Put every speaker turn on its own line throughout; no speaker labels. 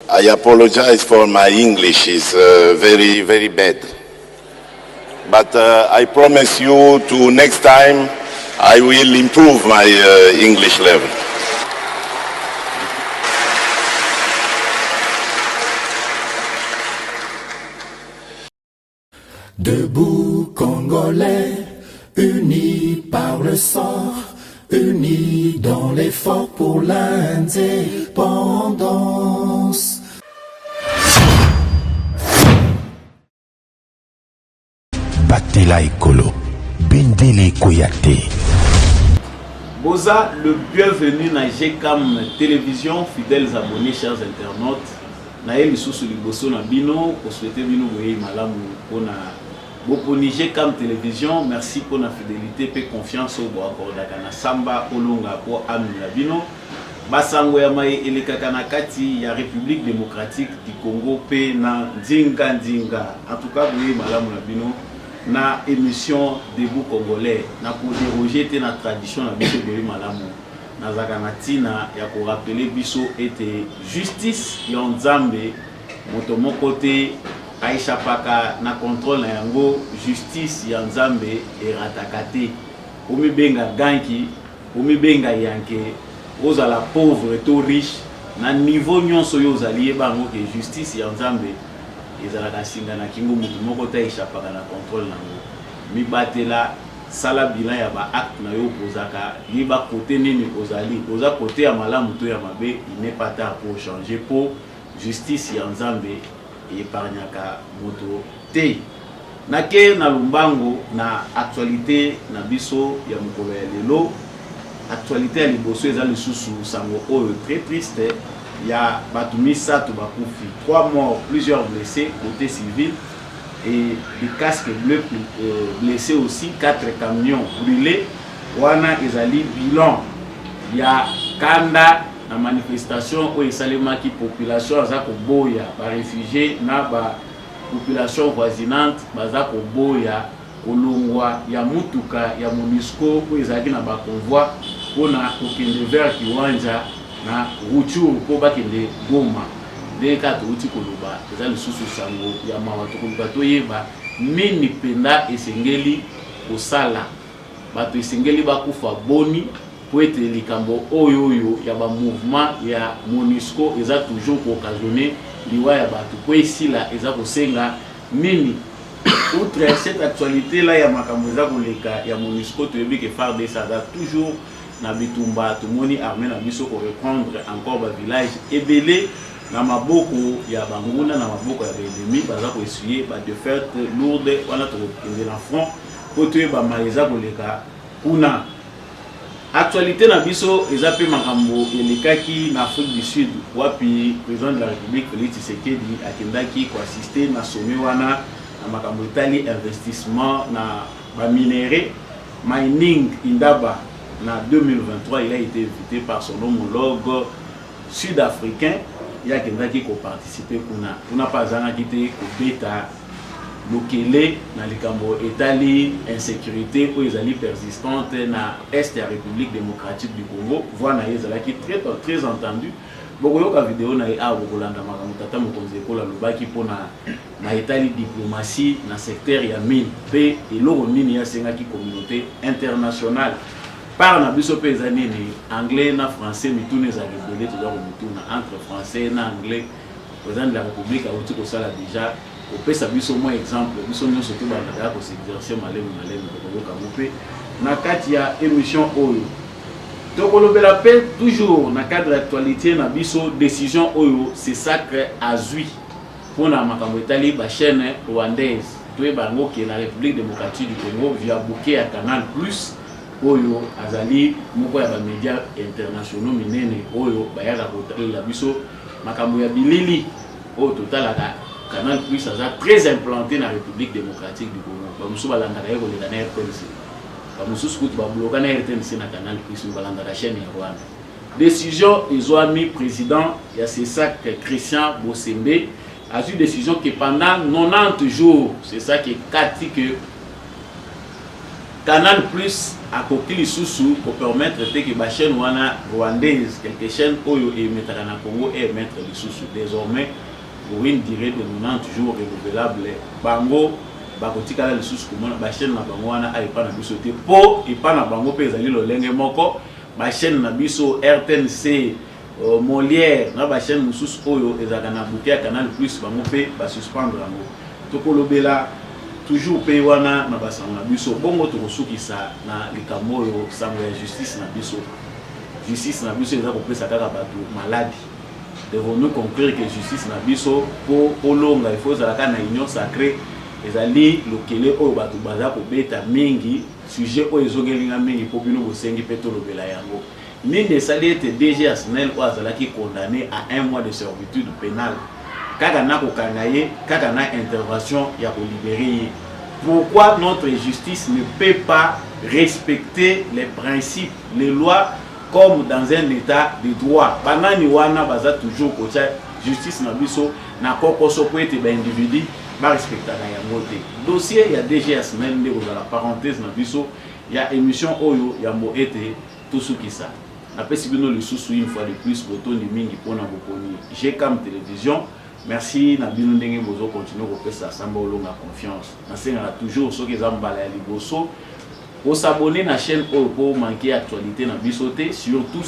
I apologize for my English, it's very, very bad. But I promise you to next time I will improve my English level.
Debout Congolais, unis par le sort, unis dans l'effort pour l'indépendance.
Batela Ekolo, Bendele Koyate.
Boza, le bienvenu na GCAM Télévision, fidèles abonnés, chers internautes. Na yeli sous liboso na bino, pour souhaiter bino boye malamu pona boponi GCAM Télévision. Merci pour la fidélité et confiance au accordaka na samba olonga pour amina bino. Basango ya mai elekaka na kati ya République démocratique du Congo pe na ndinga ndinga. En tout cas boye malamu na bino. Na émission Debout Congolais na pour déroger na tradition na biso boye malamu na zakana tina ya ko rappeler biso était justice ya nzambe moto moko te Aisha paka na contrôle na yango justice ya nzambe erataka te omi benga ganki omi benga yanke ozala pauvre to riche na niveau nyonso yo ozali bango ke justice ya nzambe ezalaka singa na kingo mutu moko te ishapaka na contrôle nango mibatela sala bilan ya ba acte na yo kozaka liba côté nini ozali oza côté ya malamu to ya mabe il n'est pas tard pour changer pour justice ya nzambe epargnaka moto te nake na lumbango na actualité na biso ya mokolo ya lelo actualité ya liboso eza lisusu sango oyo très triste. Il y a Batoumissa Toubakufi, 3 morts, plusieurs blessés, côté civil, et des casques bleus blessés aussi, 4 camions brûlés. Wana Ezali bilan. Il y a Kanda, la manifestation où il y a la population Azako Boya, les réfugiés, la population voisinante, Bazako Boya, Olongwa, il y a Mutuka, il y a Monusco, où il y a un convoi, on a aucun vers qui wanja. Na ruchu ko bakende Goma de ka tuti koloba eza lisusu sango ya mawa to koloba to yeba nini penda esengeli osala bato esengeli bakufa boni po ete likambo oyo ya ba mouvement ya MONUSCO eza toujours ko occasionner liwa ya bato po esila eza kosenga nini. Outre cette actualité là ya makambo eza koleka ya MONUSCO to yebi ke FARDC ça toujours na bitumba tumoni armée na biso ko reprendre encore ba village ebele na maboko ya banguna na maboko ya ennemi baza ko essuyer ba défaite lourde wana to kende na front pote ba maiza koleka kuna actualité na biso eza pe makambo elekaki na Afrique du Sud wapi président de la République Félix Tshisekedi akendaki ko assister na sommet wana na makambo itali investissement na ba minerais mining indaba. En 2023, il a été invité par son homologue sud-africain. Il y a quelqu'un qui a participé. On n'a pas quitté au bêta. Lokele, dans les Cambo, Italie, insécurité, où ils allaient persistante dans l'Est de la République démocratique du Congo. Voilà, ils allaient qui très entendu. Beaucoup de vidéos na a Bogolanda Magamutata Mokonzeko la Lubaki pour na Italie diplomatie dans secteur ya mine et l'oroni ya senga qui communauté internationale. Par na biso pe zanini anglais na français mitune za libelé to za mituna entre français na anglais président de la République a outi ko sala déjà au pesa biso moi exemple biso nyonso to ba na ko s'exercer malemu ko ka mopé na kati ya émission oyo to ko lobela pe toujours na cadre d'actualité na biso décision oyo c'est sacré azui pour na makambo itali ba chaîne rwandaise to e bango ki na République démocratique du Congo via bouquet à Canal Plus oyo azali moko ya ba médias internationaux minene oyo bayaka kotalela biso makambo ya bilili oyo totalaka Canal Plus aza très implanté na République démocratique du Congo ba musu balanda ka yeko na RTNC ba musu skutu ba bloka na RTNC na Canal Plus balanda ka chaîne ya Rwanda décision izoami président ya c'est ça que Christian Bosembe a eu décision que pendant 90 jours c'est ça que Canal Plus a coquille sous pour permettre que les chaînes rwandaises, quelques chaînes Oyo et mettre en Congo et mettre les sous. Désormais, pour une durée de 90 jours renouvelable, Bango, Bakotika les sous comme la chaîne na Bango wana a pas na biso te po et pas na Bango pe ezali lolenge moko, ba chaîne na biso RTNC Molière na ba chaîne sous Oyo ezaka na bouquet Canal Plus Bango pe ba suspendre yango. Tokolobela toujours pays wana na basanga na biso bongo tokosukisa na likambo oyo sango ya justice na biso eza kopesa kaka bato maladi. Devons-nous conclure que justice na biso po olonga il faut ezalaka na union sacrée ezali lokele oyo bato baza kobeta mingi sujet oyo ezogelinga mingi po bino bosengi mpe tolobela yango nini esali ete DG Asnel oyo azalaki condamné à 1 mois de servitude pénale kaka na kokanga ye kaka na intervention ya kolibérer. Pourquoi notre justice ne peut pas respecter les principes, les lois comme dans un état de droit? Banani wana baza toujours kocha justice na biso na kokoso po ete ba individu ba respecta na yango te. Dossier ya DG Asnel ndeko za la parenthèse na biso ya émission oyo ya mo ete tusukisa. Napesi bino lisusu une fois de plus botondi mingi pona bokoni GCAM télévision. Merci na bino ndenge bozo continuer kopesa samba olonga confiance. Nasenga toujours ceux qui zambala ya liboso pour s'abonner na chaîne pour manquer actualité na bisoté surtout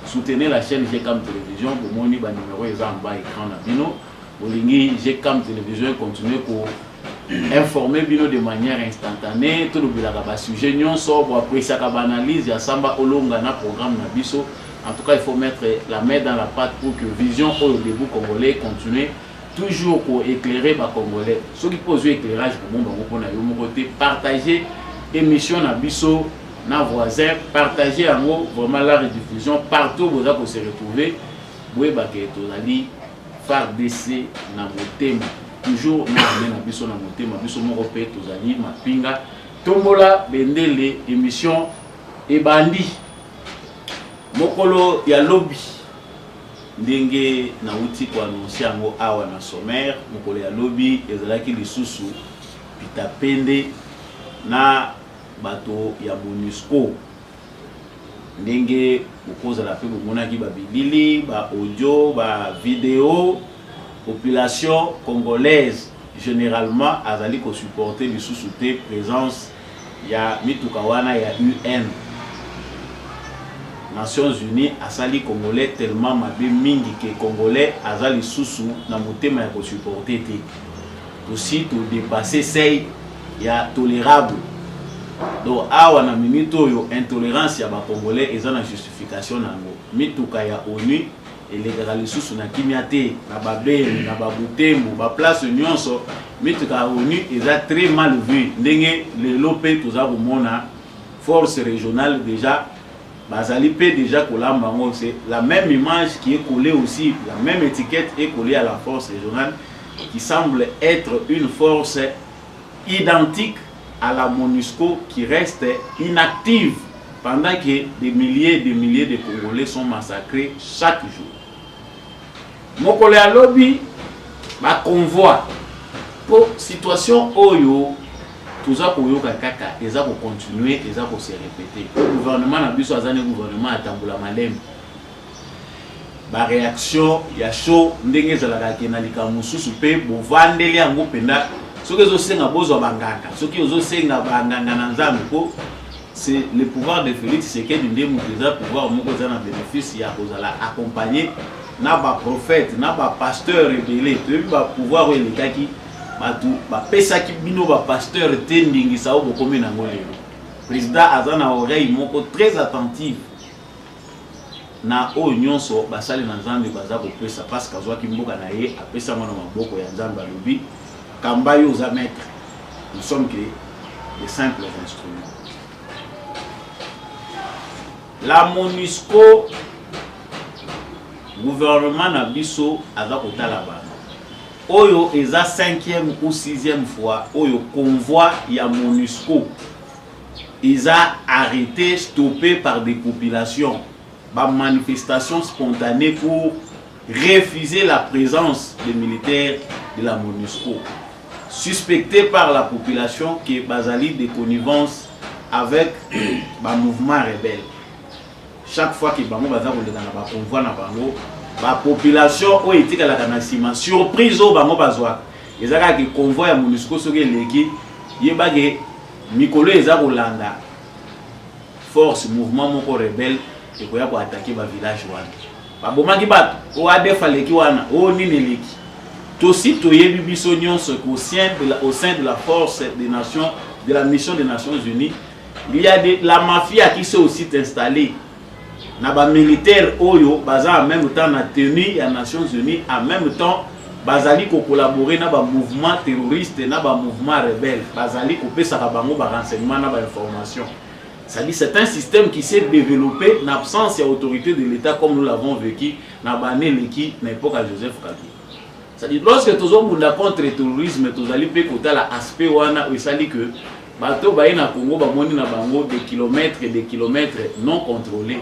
soutenir la chaîne GCAM télévision pour moni ba numéro eza en bas écran na bino. Bolingi GCAM télévision continuer pour informer bino de manière instantanée tout le bilaka ba sujet nyonso pour apprécier ka analyse ya samba olonga na programme na biso. En tout cas, il faut mettre la main dans la pâte pour que Vision au début congolais continue toujours pour éclairer les Congolais. Ceux qui posent l'éclairage pour mon côté, partager l'émission na biso, na voisin, partager en gros vraiment la rediffusion partout où vous allez se retrouver. Vous avez FARDC na motema toujours na biso na motema biso mon repère tozali mapinga tombola bendele émission et bandi. Mokolo ya lobby ndenge na uti kwa annoncer yango awa na sommaire mokolo ya lobby ezalaki lisusu pitapende na bato ya MONUSCO ndenge okozala pe bomonaki ba bilili ba audio ba vidéo population congolaise généralement azali ko supporter lisusu te présence ya mituka wana ya UN Nations Unies asali congolais tellement mabe mingi que congolais azali susu na motema ya ko supporter te aussi to dépasser seuil ya tolérable donc awa na minute oyo intolérance ya ba congolais eza na justification nango mituka ya ONU elegaka lisusu na kimia te na babeli na babutembo ba place nyonso mituka ya ONU eza très mal vu ndenge lelo pe toza komona force régionale déjà Bazali peut déjà kolamba ngo, c'est la même image qui est collée aussi, la même étiquette est collée à la force régionale qui semble être une force identique à la MONUSCO qui reste inactive pendant que des milliers de Congolais sont massacrés chaque jour. Mokole ya lobby ba convoi pour situation oyo tuza koyoka kaka eza ko continuer eza ko se répéter. Le gouvernement na biso azane gouvernement atambula malembe. Ba réaction ya chaud ndenge zalaka kena likamu susu pe bo vandeli yango penda soki ezo senga bozo banganga soki ezo senga banganga na nzambe ko c'est le pouvoir de Félix Tshisekedi ndemu président pouvoir moko za na bénéfice ya kozala accompagner na ba prophète na ba pasteur rebelle to ba pouvoir elekaki batu ba pesaki bino ba pasteur tendingi sao bokomi na ngolelo président azana oreille moko très attentive na o nyonso basali na nzambe baza ko pesa parce que azwaki mboka na ye apesa mwana maboko ya nzambe alobi kamba yo za maître nous sommes que des simples instruments. La MONUSCO gouvernement na biso aza kotala bana oyo eza 5e ou 6e fois oyo convoi ya MONUSCO eza arrêté stoppé par des populations ba manifestation spontanée pour refuser la présence des militaires de la MONUSCO suspecté par la population que bazali de connivence avec le mouvement rebelle. Chaque fois que bango baza koleka na ba convoi na bango, la population o etika la kanasima surprise o bango bazwa. Ezaka ki convoi ya MONUSCO soki eleki yebage mikolo eza kolanda force mouvement moko rebelle ekoya ko attaquer ba village wana. Ba bomaki bato o adefa leki wana o nini leki. Tosi toyebi biso nyonso au sein de la force des nations, de la mission des Nations Unies, il y a la mafia qui s'est aussi installée. Na ba militaire oyo baza en même temps na tenue ya Nations Unies, en même temps bazali ko collaborer na ba mouvement terroriste na ba mouvement rebelle, bazali ko pesa ka bango ba renseignement na ba information. C'est un système qui s'est développé en absence d'autorité de l'État comme nous l'avons vécu dans l'époque à Joseph Kabila. C'est-à-dire lorsque nous avons contre le terrorisme, nous allons faire l'aspect où que bateau na Congo bamoni na bango des kilomètres et des kilomètres non contrôlés.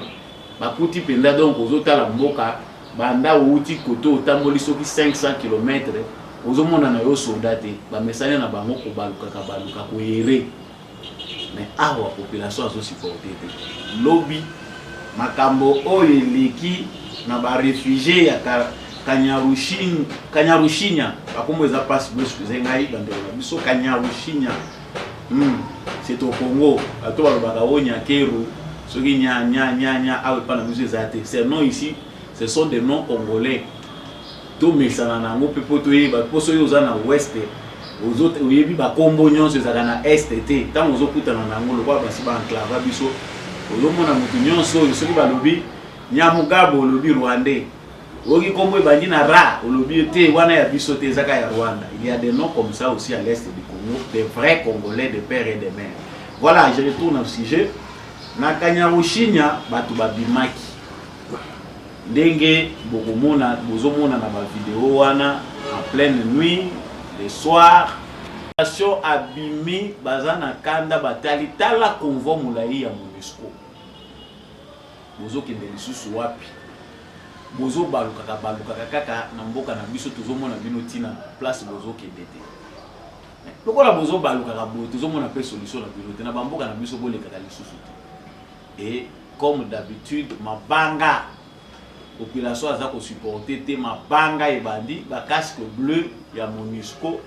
Bakuti penda donc aux autres la mboka banda outi koto tamboli soki 500 km ozomona na yo soldat te ba mesane na bango ko baluka ko ere. Mais la population a supporté. Lobby, makambo oyo eleki na ba réfugiés ya Kanyarushinya, bakombo eza passe excusez ngai bandela biso Kanyarushinya. C'est au Congo, bato balobaka o Nyakeru, soki nya awe pa na biso ezate. Ces noms ici, ce sont des noms congolais. To mesana nango pe poto yeba poso yo za na ouest. Aux autres, oui, bah combo nyonso ezaka na STT. Tant aux autres kutana nango lokwa basi ba enclave biso. Ozomona mutu nyonso soki ba lobi Nyamugabo lobi Rwandais. Oki kombo ebandi na ra lobi te wana ya biso te ezaka ya Rwanda. Il y a des noms comme ça aussi à l'est du Congo, des vrais Congolais de père et de mère. Voilà, je retourne au sujet. Na Kanyarushinya batu babimaki. Ndenge bozomona na ba vidéo wana en pleine nuit. Le soir, la nation abimi bazana kanda batali tala convoi mulai ya MONUSCO. Bozo kende lisusu wapi. Bozo baluka kaka na mboka na biso tozomona bino tina place bozo kende te. Lokola bozo baluka ka bo tozomona pe solution na bino te na bamboka na biso boleka lisusu te. Et comme d'habitude mabanga population aza ko supporter te mabanga ebandi ba casque bleu ya MONUSCO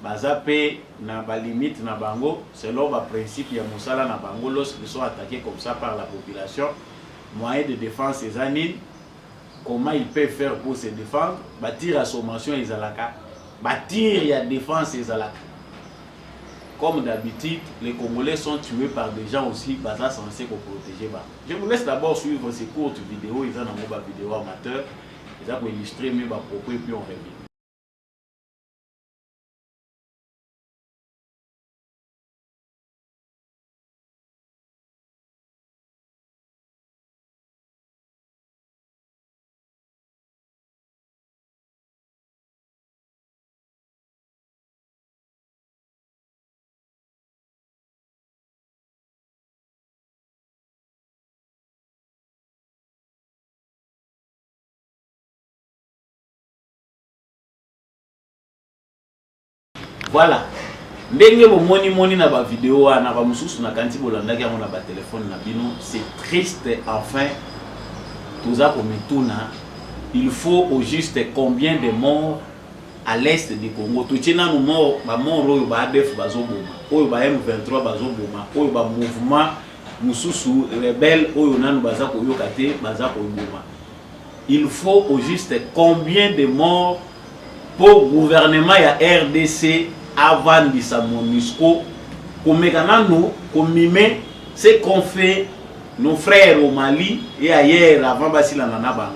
baza pe na ba limite na bango selon ba principe ya mosala na bango lorsqu'ils sont attaqués comme ça par la population moyen de défense ezanine comment ils peuvent faire pour se défendre ba tir à sommation ezalaka ba tir ya défense ezalaka. Comme d'habitude, les Congolais sont tués par des gens aussi basés censés protéger. Je vous laisse d'abord suivre ces courtes vidéos. Ils ont un vidéo amateur. Ils ont illustré mes propos et puis on revient. Voilà. Ndenge moni na ba vidéo wana ba mususu na kanti bolandaki yango na ba téléphone na bino, c'est triste enfin. Toza komituna, il faut au juste combien de morts à l'est du Congo. Tutina no mort ba mort oyo ba ADF bazoboma, oyo ba M23 bazoboma, oyo ba mouvement mususu rebelle oyo nanu baza koyoka te baza koboma. Il faut au juste combien de morts pour gouvernement ya RDC avant de sa MONUSCO, comme ce qu'on fait nos frères au Mali et ailleurs avant Basila Nanabango.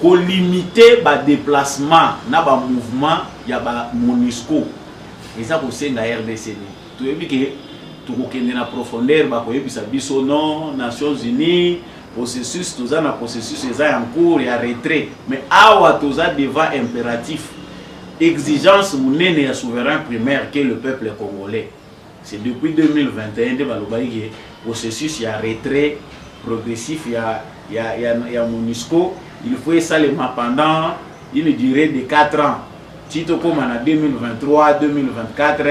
Qu'on limiter le déplacement na ba mouvement ya ba MONUSCO. Et ça pour la RDC. Tu veux que tu connais la profondeur ba ko yebisa biso non Nations Unies processus tous na processus en cours et à retrait. Mais awa toza devant impératif. Exigence mounene ya souverain primaire que le peuple congolais. C'est depuis 2021 de balobaïe processus ya retrait progressif ya MONUSCO. Il faut ça pendant une durée de 4 ans. Tito comme en 2023, 2024,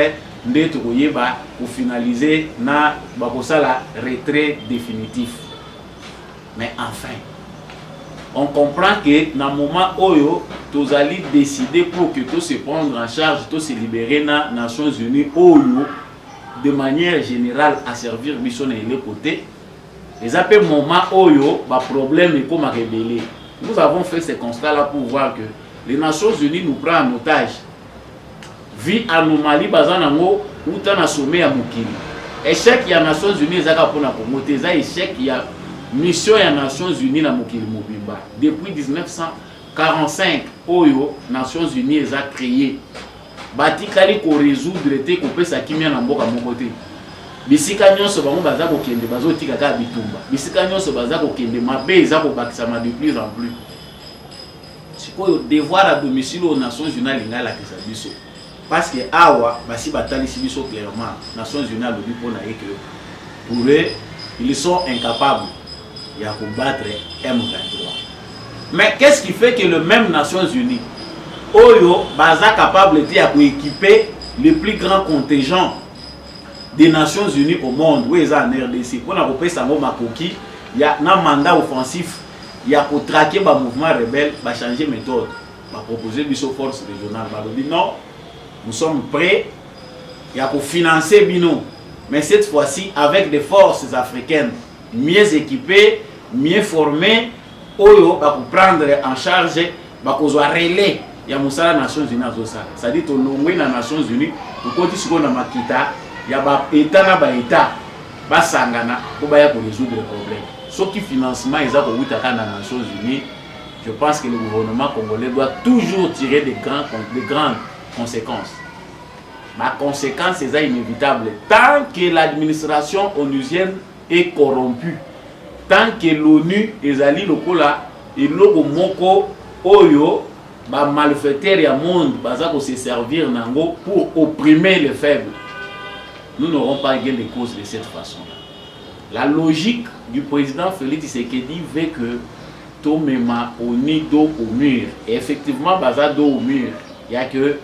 nde tokoyeba pour finaliser na bakosala retrait définitif. Mais enfin, on comprend que dans le moment où tous allons décider pour que tout se prendre en charge, tout se libérer dans les Nations Unies, de manière générale à servir mission de les côtés, les appels moment où le problème est comme à révéler. Nous avons fait ce constat-là pour voir que les Nations Unies nous prennent en otage. Vie anomalie bazanango ou tan sommet à Mukili. Échec il y a Nations Unies zaka pour na promoter ça échec il y a mission des Nations Unies na Mukili Mobimba. Depuis 1945 oyo Nations Unies a créé batikali ko résoudre te ko pesa kimia na mboka mokote. Bisika nyonso bango baza ko kende bazo tika ka bitumba. Bisika nyonso baza ko kende mabe za ko bakisa ma de plus en plus. Sikoyo devoir à domicile aux Nations Unies lingala kisa biso. Parce que awa basi batali sibiso clairement Nations Unies a dit pour eux ils sont incapables de combattre M23. Mais qu'est-ce qui fait que le même Nations Unies oyo baza capable de équiper le plus grand contingent des Nations Unies au monde où ils en RDC pour na kopé sango makoki il y a un mandat offensif il y a pour traquer ba mouvement rebelle ba changer méthode ba proposer biso force régionale ba dit non. Nous sommes prêts pour financer Bino, mais cette fois-ci avec des forces africaines mieux équipées, mieux formées, pour prendre en charge, pour relais ya musala Nations Unies azosala. C'est-à-dire que nous les Nations Unies, nous continuons à makita, il y a ba état na ba état, ba sangana pour résoudre le problème. Ce qui financement ils ont pour dans les Nations Unies, je pense que le gouvernement congolais doit toujours tirer des grandes conséquences. Ma conséquence c'est inévitable. Tant que l'administration onusienne est corrompue, tant que l'ONU est allée lokola et logo moko oyo ba malfaiteurs ya monde baza ko se servir nango pour opprimer les faibles, nous n'aurons pas gain de cause de cette façon-là. La logique du président Félix Tshisekedi veut que tout mema oni do au mur. Et effectivement baza do au mur. Il y a que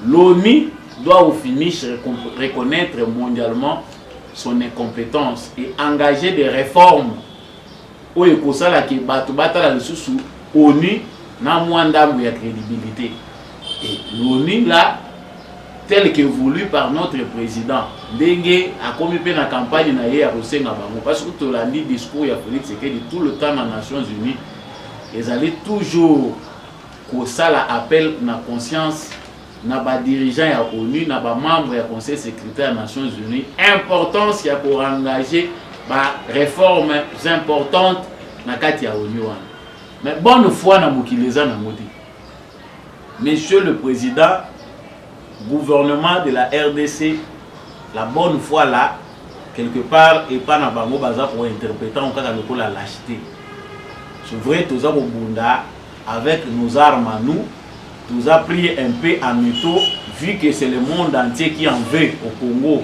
l'ONU doit au finish reconnaître mondialement son incompétence et engager des réformes où il y a que batala sous ONU n'a moins d'âme de crédibilité. Et l'ONU là, tel que voulu par notre président, Dengue a commis la campagne na parce que tout le discours il a fallu que tout le temps dans les Nations Unies, ils allaient toujours que ça l'appel na conscience. Na ba dirigeant ya ONU, na ba membre ya conseil sécuritaire des Nations Unies, importance ya pour engager ba réformes importantes na kati ya ONU. Mais bonne foi na mokileza na moti. Monsieur le président, gouvernement de la RDC, la bonne foi là quelque part et pas na bango baza pour interpréter en cas de la lâcheté. C'est vrai tous au bunda avec nos armes à nous. Nous avons pris un peu en métaux, vu que c'est le monde entier qui en veut au Congo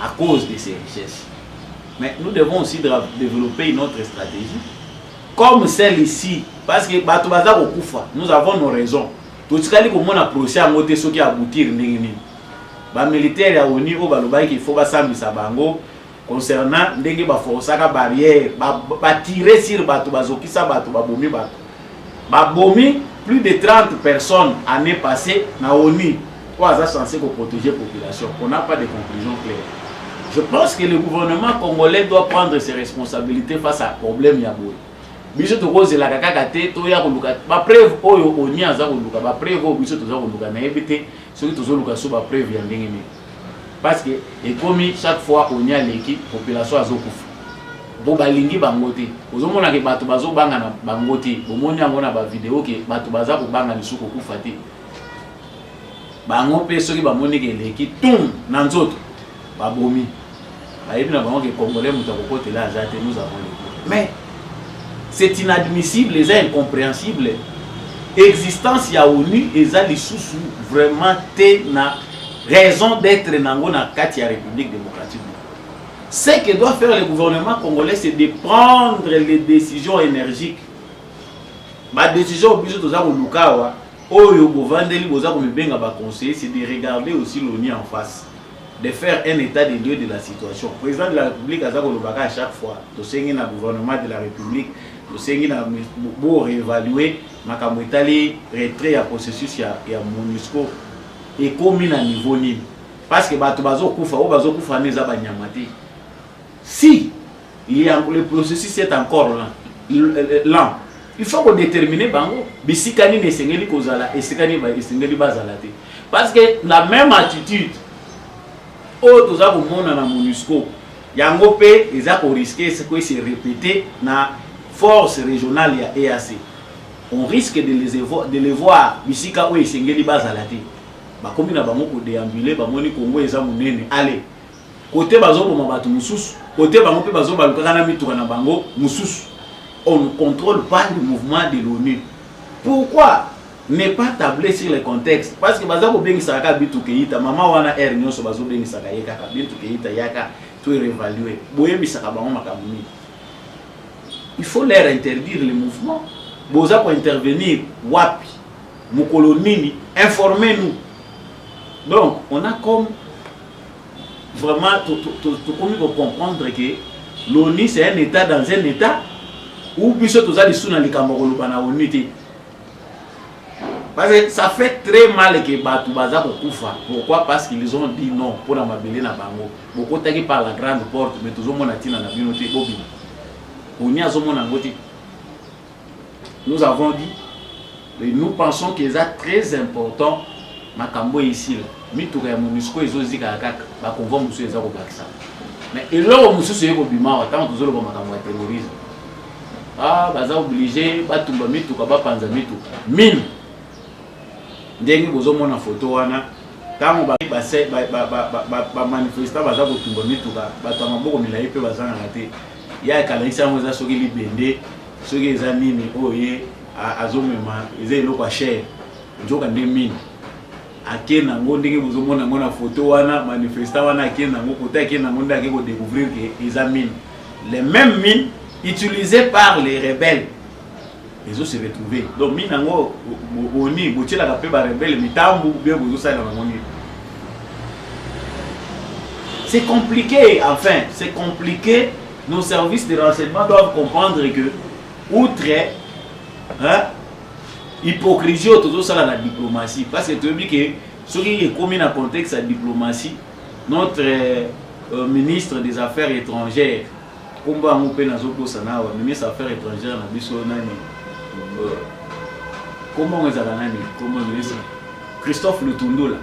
à cause de ces richesses. Mais nous devons aussi développer une autre stratégie, comme celle ici, parce que nous avons nos raisons. Tout ce qu'on a procès à monter ce qui aboutit, les militaires ont dit qu'il faut bango concernant les barrières, tirer sur les plus de 30 personnes l'année passée na ONU pour censé protéger la population. On n'a pas de conclusion claire. Je pense que le gouvernement congolais doit prendre ses responsabilités face à problème yaboy. Biso to cause la kakakate to ya koluka ba preuve oyo ONU aza koluka ba preuve oyo biso to za koluka na ebité soki to zo luka so ba preuve ya ndenge ni. Parce que et comme chaque fois ONU a l'équipe population azokufa. Bo balingi bangote ozomona ke bato bazo banga na bangote bomoni yango na ba vidéo ke bato baza ko banga lisuko kufa te bango pe soki bamoni ke leki tum na nzoto babomi bayebi na bango ke congolais muta kokotela azate nous avons le. Mais c'est inadmissible, c'est incompréhensible. Existence ya ONU eza lisusu vraiment te na raison d'être nango na kati ya République démocratique. Ce que doit faire le gouvernement congolais, c'est de prendre les décisions énergiques. Ma décision, Oyo Bovandeli Boza comme benga ba conseiller, c'est de regarder aussi l'ONU en face, de faire un état des lieux de la situation. Le président de la République a à chaque fois, le gouvernement de la République, le pour réévaluer makambo etali retrait à processus ya MONUSCO et comme à niveau nini parce que bato bazokufa o bazokufa neza banyamati. Si le processus est encore lent, il faut qu'on détermine bango bisikani ne sengeli kozala esikani ba esengeli bazala te parce que la même attitude o toza komona na MONUSCO yango pe eza ko risquer ce que se répéter na force régionale ya EAC. On risque de les voir bisika o esengeli bazala te bakomi na bango ko déambuler bamoni Congo eza munene allez côté bazo boma batu mususu côté bango pe bazo balukaka na mituka na bango mususu. On ne contrôle pas le mouvement de l'ONU. Pourquoi ne pas tabler sur le contexte? Parce que baza ko bengi saka bitu keita mama wana air nyonso bazo bengi saka yeka ka bitu keita yaka to réévaluer boye bisaka bango makamuni. Il faut leur interdire le mouvement. Boza pour intervenir wapi mukolonini informez-nous. Donc on a comme vraiment tout comprendre que l'ONU c'est un état dans un état ou biso tozali suna likambo koloba na unité. Parce que ça fait très mal que batu baza kokufa. Pourquoi? Parce qu'ils ont dit non pour la mabele na bango. Boko taki par la grande porte mais toujours mona tina na binoté bobi. Onia zomona ngoti. Nous avons dit et nous pensons que c'est très important makambo ici là. Mituka ya MONUSCO ezozika kaka ba convoi musu eza ko bakisa. Mais eloko musu c'est ko bima tant tozolo ba makambo ya terrorisme. Ah, baza obligé batumba mituka bapanza mituka mine ndenge bozomona photo wana tango ba manifestant baza kotumba mituka bato maboko milayi pe baza na te ya kalisa mo za soki libende soki eza nini oye azomema eza eloko cher njoka nde mine akena ngo ndenge bozomona ngona photo wana manifestant wana akena ngo kota akena ngo ndake ko découvrir que eza mine les mêmes mines utilisés par les rebelles. Ils ont se retrouvé. Donc, minango oni botila ka pe ba rebelle mitambu bien bozo sala na moni. C'est compliqué, enfin, c'est compliqué. Nos services de renseignement doivent comprendre que outre hypocrisie autour ça la diplomatie parce que tu dis que ce qui est commis dans le contexte de la diplomatie, notre ministre des Affaires étrangères Kumba Moupe Nazoko Sanawa, ministre des Affaires étrangères, na biso nani. Comment on est nani? Comment ministre Christophe Lutundula.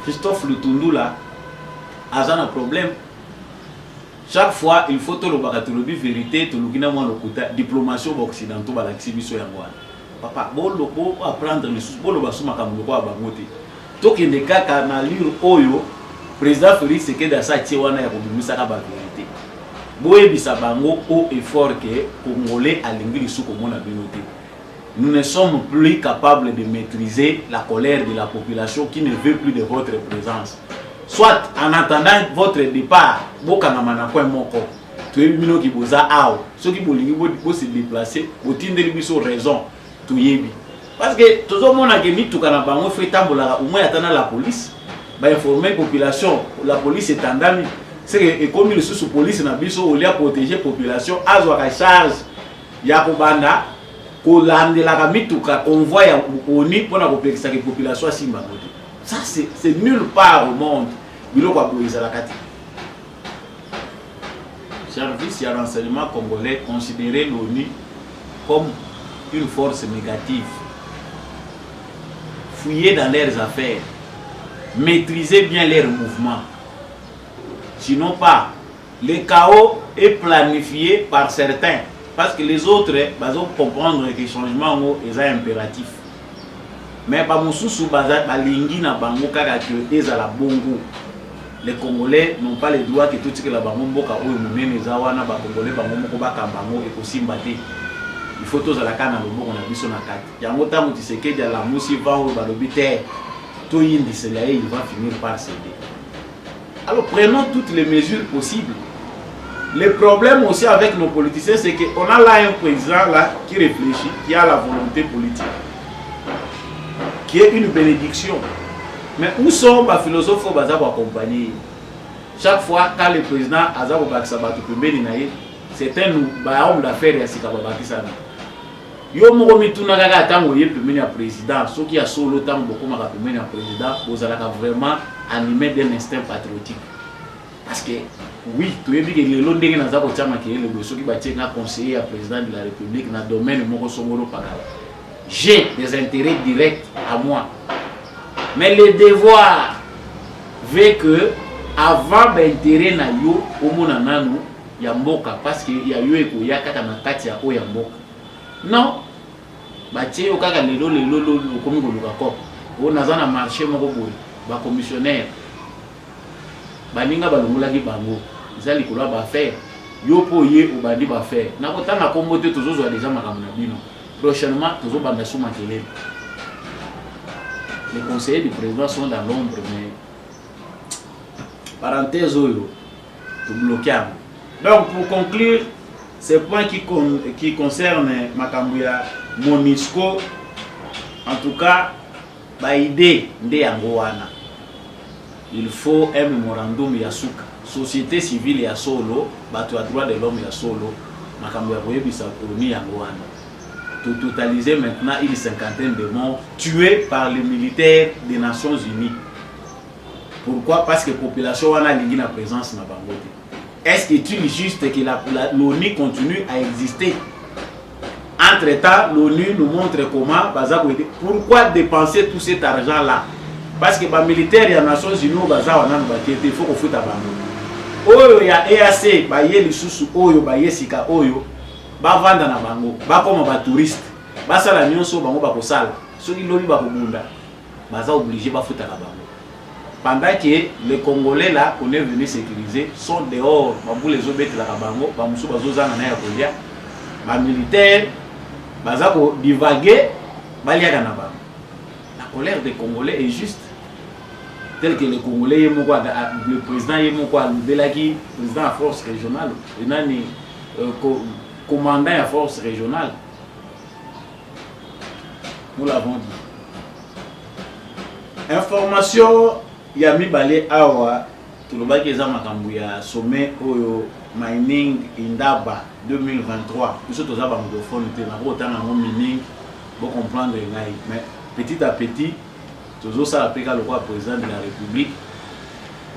Christophe Lutundula a un problème. Chaque fois, il faut que le bagatolobi vérité, tout le monde a le diplomatie occidentale, balaxi biso yangwa. Papa, bon le beau apprendre les sous, bon le basuma comme le quoi bagote. Tout qui n'est qu'à canalure oyo, président Félix Sekedi a sa tiwana ya kobimisa ka ba vérité. Boye bisabango au effort que Congolais à l'ingili sous comme on a noté. Nous ne sommes plus capables de maîtriser la colère de la population qui ne veut plus de votre présence. Soit en attendant votre départ, bokanga manako moko. Tu es mino qui boza ao. Ceux qui bolingi bo se déplacer, otindeli biso raison to yebi. Parce que tout le monde a gagné tout kana bango fait tambola au moins attendant la police, ba informer population, la police est endamie. C'est que comme le sous police na biso au lieu protéger population azwa ka charge ya kobanda ko landela ka mituka convoi ya oni pona kopekisa ke population simba ngoti. Ça c'est nulle part au monde. Biloko aboisa la kati. Service de renseignement congolais considérait l'ONU comme une force négative. Fouiller dans leurs affaires, maîtriser bien leurs mouvements. Sinon pas, le chaos est planifié par certains, parce que les autres vont comprendre que le changement est impératif. Mais les Congolais n'ont pas le droit que tout ce que la bango ka oyo munene zawana ba Congolais bango moko ba kambango e kosimba te. Il faut tous à la canne le moko na biso na kati. Yango tamu Tshisekedi la musi va o ba lobiter. To yindi cela il va finir par céder. Alors prenons toutes les mesures possibles. Le problème aussi avec nos politiciens c'est qu'on a là un président là qui réfléchit, qui a la volonté politique. qui est une bénédiction. Mais où sont les philosophes qui vont accompagner? Chaque fois quand le président a c'est un homme d'affaires et yo moko mituna kaka tango ye pemeni ya président soki ya solo tango bokoma ka pemeni ya président bozalaka vraiment animé d'un instinct patriotique parce que oui toyebi ke lelo ndenge naza kotiama ke lelo soki batie nga conseiller ya président de la république na domaine moko songolo pakala j'ai des intérêts directs à moi mais le devoir veut que avant d'intérêt na yo omona nanu ya mboka parce que ya yo ekoya kaka na kati ya o ya mboka. Non, batie au kaka lelo komi koluka ko o naza na marché moko boye ba commissionnaire baninga balongolaki bango ezali kola ba faire yo po ye obandi ba faire na kotanga kombo te tozozwa déjà makambo na bino prochainement tozobanda suma kelele. Les conseillers du président sont dans l'ombre mais parenthèse oyo tout bloqué. Donc pour conclure ces points qui concernent Makambouya, Monisco, en tout cas, l'idée de Yangoana. Il faut un mémorandum Yasuka. Société civile ya solo, bateau à droit de l'homme ya solo, Makambouya Boyebisa colonie Yangoana. Tout totaliser maintenant une cinquantaine de morts tués par les militaires des Nations Unies. Pourquoi? Parce que la population a une présence dans Bangote. Est-ce que tu es juste que l'ONU continue à exister? Entre-temps, l'ONU nous montre comment, pourquoi dépenser tout cet argent-là? Parce que les militaires et les Nations Unies, il faut qu'on foute à Bango. Oyo ya EAC, baye lisusu oyo, baye sika oyo, ba vanda na Bango, ba comme ba touriste, ba sala nyonso Bango ba kosala. Soki lobi ba kobunda, baza obligé ba foute à Bango. Pendant que les Congolais là qu'on est venu sécuriser sont dehors, les militaires, divaguer, la colère des Congolais est juste. Tel que les Congolais, le président le président à force régionale, commandant à force régionale. Nous l'avons dit. Information. Yami Balé Awa, tout le monde qui est à Makambouya, sommet au mining Indaba 2023. Nous sommes tous à Bangophone, nous avons autant de mining pour comprendre les gars. Mais petit à petit, toujours ça applique le roi président de la République,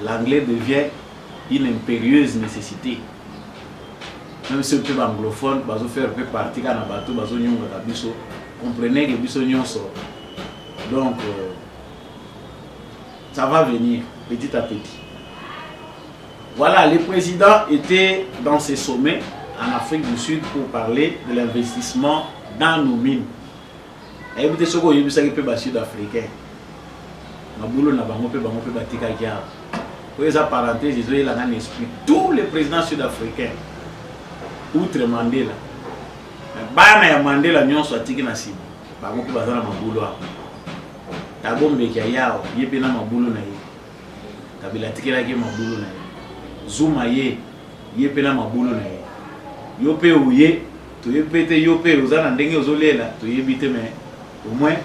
l'anglais devient une impérieuse nécessité. Même si vous êtes anglophone, vous faire un peu partie dans le bateau, vous comprenez que vous êtes donc, ça va venir petit à petit. Voilà, le président était dans ces sommets en Afrique du Sud pour parler de l'investissement dans nos mines. Et vous savez que vous savez que les Sud-Africains, parenthèse, ils ont un esprit. Tous les présidents sud-africains, outre Mandela, Mandela n'y soit tiki na sibo. Bango pe bazana mabulo hapo. Tabombe kia yao, yepe na mabulo na ye. Kabila tikela ke mabulo na ye. Zuma ye, yepe na mabulo na ye. Yope ouye, to yepete yope ozana ndenge ozolela, to yebite mais au moins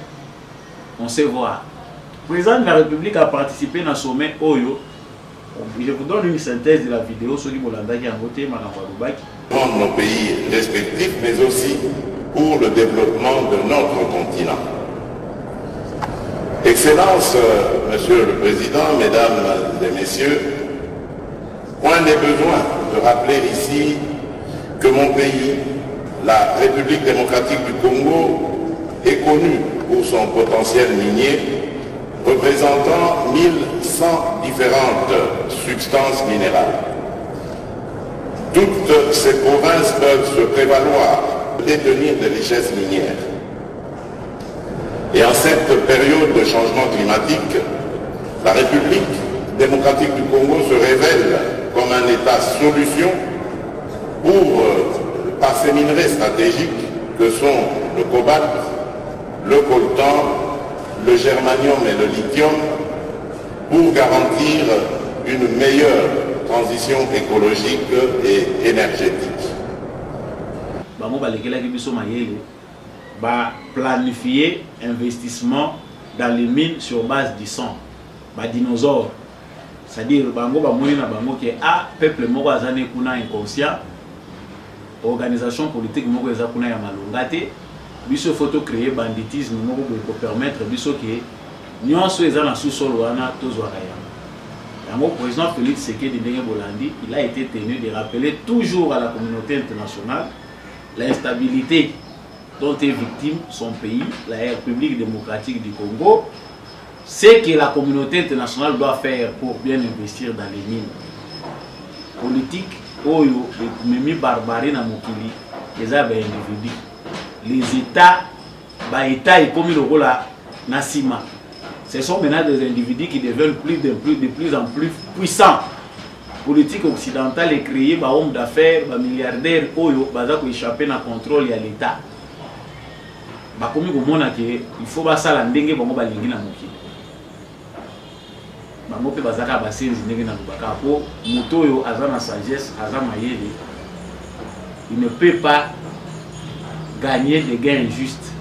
on sait voir. Le président de la République a participé à un sommet Oyo. Je vous donne une synthèse de la vidéo sur l'Ibolanda qui a voté Madame Wadoubaki.
Pour nos pays respectifs, mais aussi pour le développement de notre continent. Excellence, Monsieur le Président, Mesdames et Messieurs, point n'est besoin de rappeler ici que mon pays, la République démocratique du Congo, est connu pour son potentiel minier, représentant 1100 différentes substances minérales. Toutes ces provinces peuvent se prévaloir de détenir des richesses minières. Et en cette période de changement climatique, la République démocratique du Congo se révèle comme un État solution par ces minerais stratégiques que sont le cobalt, le coltan, le germanium et le lithium, pour garantir une meilleure transition écologique et énergétique.
Planifier investissement dans les mines sur base du sang. Bah dinosaures. C'est-à-dire bango ba moyi na bango ke peuple moko azane kuna inconscient. Organisation politique moko eza kuna ya malonga te. Biso photo créer banditisme moko pour permettre biso ke nyonso eza na sous-sol wana tozwaka yango. Le président Félix Tshisekedi Ndenge Bolandi, il a été tenu de rappeler toujours à la communauté internationale l'instabilité dont est victime son pays, la République démocratique du Congo, ce que la communauté internationale doit faire pour bien investir dans les mines. Politique, oyo, memi barbarie na mokili, les individus. Les États, État est comme le rôle na sima. Ce sont maintenant des individus qui deviennent de plus en plus puissants. Politique occidentale est créée par hommes d'affaires, par milliardaires, qui échappent à contrôle de l'État. Il faut que ça la ndenge bango balingi na mokili. Bango pe bazaka basenzi ndenge na lubaka po moto oyo azana sagesse, azana mayele. Il ne peut pas gagner des gains injustes.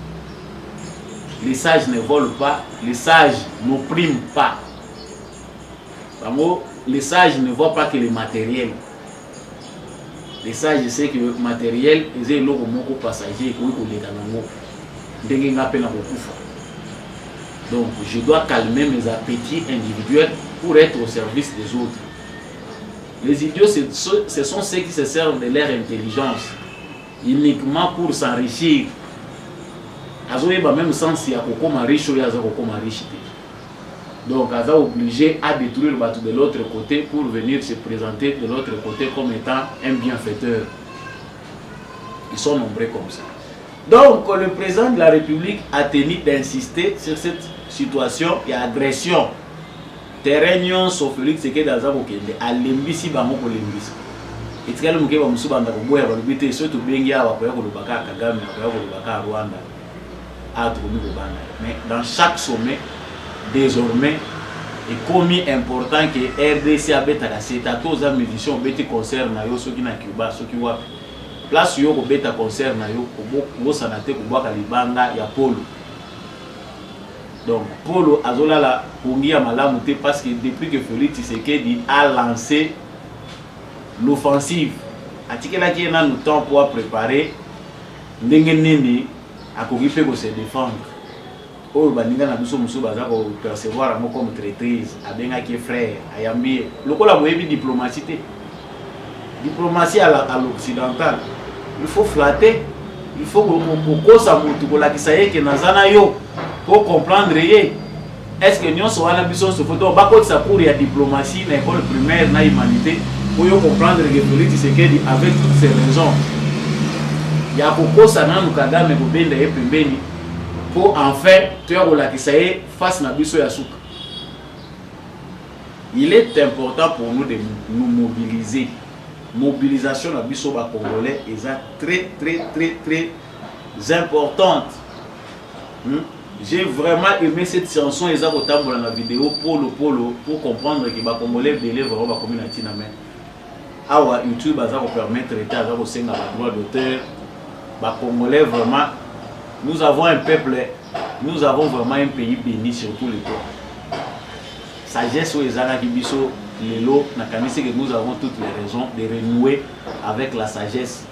Les sages ne volent pas, les sages n'oppriment pas. Les sages ne voient pas que le matériel. Les sages savent que le matériel est un passager. Donc je dois calmer mes appétits individuels pour être au service des autres. Les idiots, ce sont ceux qui se servent de leur intelligence uniquement pour s'enrichir. Même sens il y a riche ou il y a riche. Donc ils sont obligés à détruire le bateau de l'autre côté pour venir se présenter de l'autre côté comme étant un bienfaiteur. Ils sont nombreux comme ça. Donc le président de la République a tenu d'insister sur cette situation et agression. Terrain sauf Félix Tshisekedi Azabokende à l'embisi bango ko l'embisi. Et tu as le mouké bamusu banda ko boya ba lubité surtout bengi awa ko yakolo baka Kagame ko yakolo baka Rwanda. Mais dans chaque sommet, désormais, est commis important que RDC a bêta c'est à tous les médictions bêta concert na yo ceux qui na Cuba ceux qui voient place yo ko bêta concert na yo ko sanate ko baka libanga ya polo. Donc polo azola la pungia malamu te parce que depuis que Félix Tshisekedi a lancé l'offensive, atikela ki na nous temps pour préparer ndenge nini à se défendre. Oh, baninga na biso musu baza ko percevoir ngo comme traîtrise, abenga ki frère, ayambi. Lokola moyebi diplomatie. Diplomatie à l'occidental. Il faut flatter, il faut ko sa mutu ko la kisaye ke nazana yo pour comprendre ye. Est-ce que nous sommes à biso ce photo ba ko sa cours ya diplomatie na école primaire na humanité pour yo comprendre que Félix Tshisekedi avec toutes ces raisons. Il y a beaucoup de gens Kagame Bobenda et Pembeni pour enfin tu as relâché face à Biso Yasuka. Il est important pour nous de nous mobiliser. Mobilisation de Biso Congolais est très importante. J'ai vraiment aimé cette chanson et ça dans la vidéo Polo pour comprendre que les Congolais belé vraiment comme une tinamé. Awa YouTube ça va permettre d'état à droit d'auteur. Congolais vraiment, nous avons un peuple, nous avons vraiment un pays béni sur tous les plans. Sagesse ou ezala kibiso lelo na kanisi que nous avons toutes les raisons de renouer avec la sagesse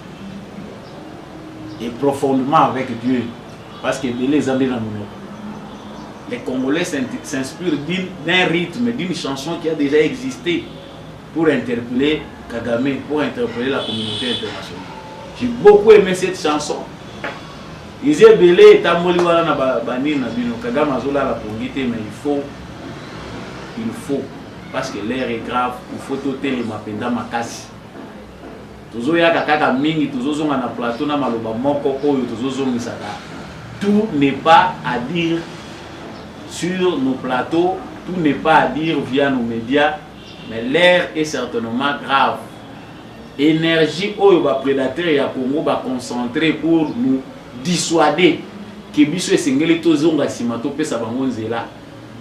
et profondément avec Dieu parce que les années dans nous. Les Congolais s'inspirent d'un rythme, d'une chanson qui a déjà existé pour interpeller Kagame, pour interpeller la communauté internationale. J'ai beaucoup aimé cette chanson. Ils étaient belés, Tamoli wala na bani na bino Kagame azola la pongite mais il faut parce que l'air est grave, il faut toter les mapenda makasi. Tozo ya kaka mingi tozo zonga na plateau na maloba moko oyo tozo zongisaka. Tout n'est pas à dire sur nos plateaux, tout n'est pas à dire via nos médias, mais l'air est certainement grave. Énergie oyo ba prédateur ya Congo ba concentrer pour nous dissuader que biso esengeli tozonga sima to pesa bango nzela.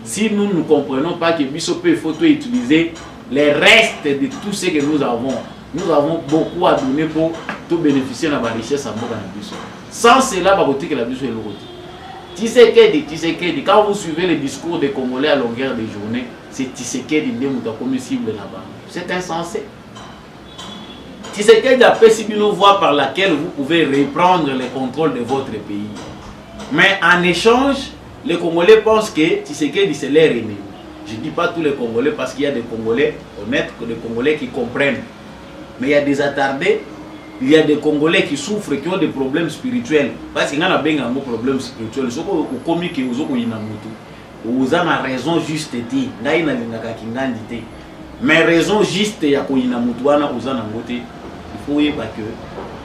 Si nous ne comprenons pas que biso peut faut utiliser les restes de tout ce que nous avons beaucoup à donner pour tout bénéficier de la richesse à Boga na biso. Sans cela ba kotika la biso eloko. Tshisekedi, quand vous suivez les discours des Congolais à longueur de journée, c'est Tshisekedi comme cible là-bas. C'est insensé. Tshisekedi a fait une voie par laquelle vous pouvez reprendre le contrôle de votre pays. Mais en échange, les Congolais pensent que Tshisekedi c'est leur ennemi. Je ne dis pas tous les Congolais parce qu'il y a des Congolais honnêtes, des Congolais qui comprennent. Mais il y a des attardés, il y a des Congolais qui souffrent, qui ont des problèmes spirituels. Parce qu'il y a des problèmes spirituels. Ce qui vous avez raison juste. Mais raison juste, il y a il faut y avoir que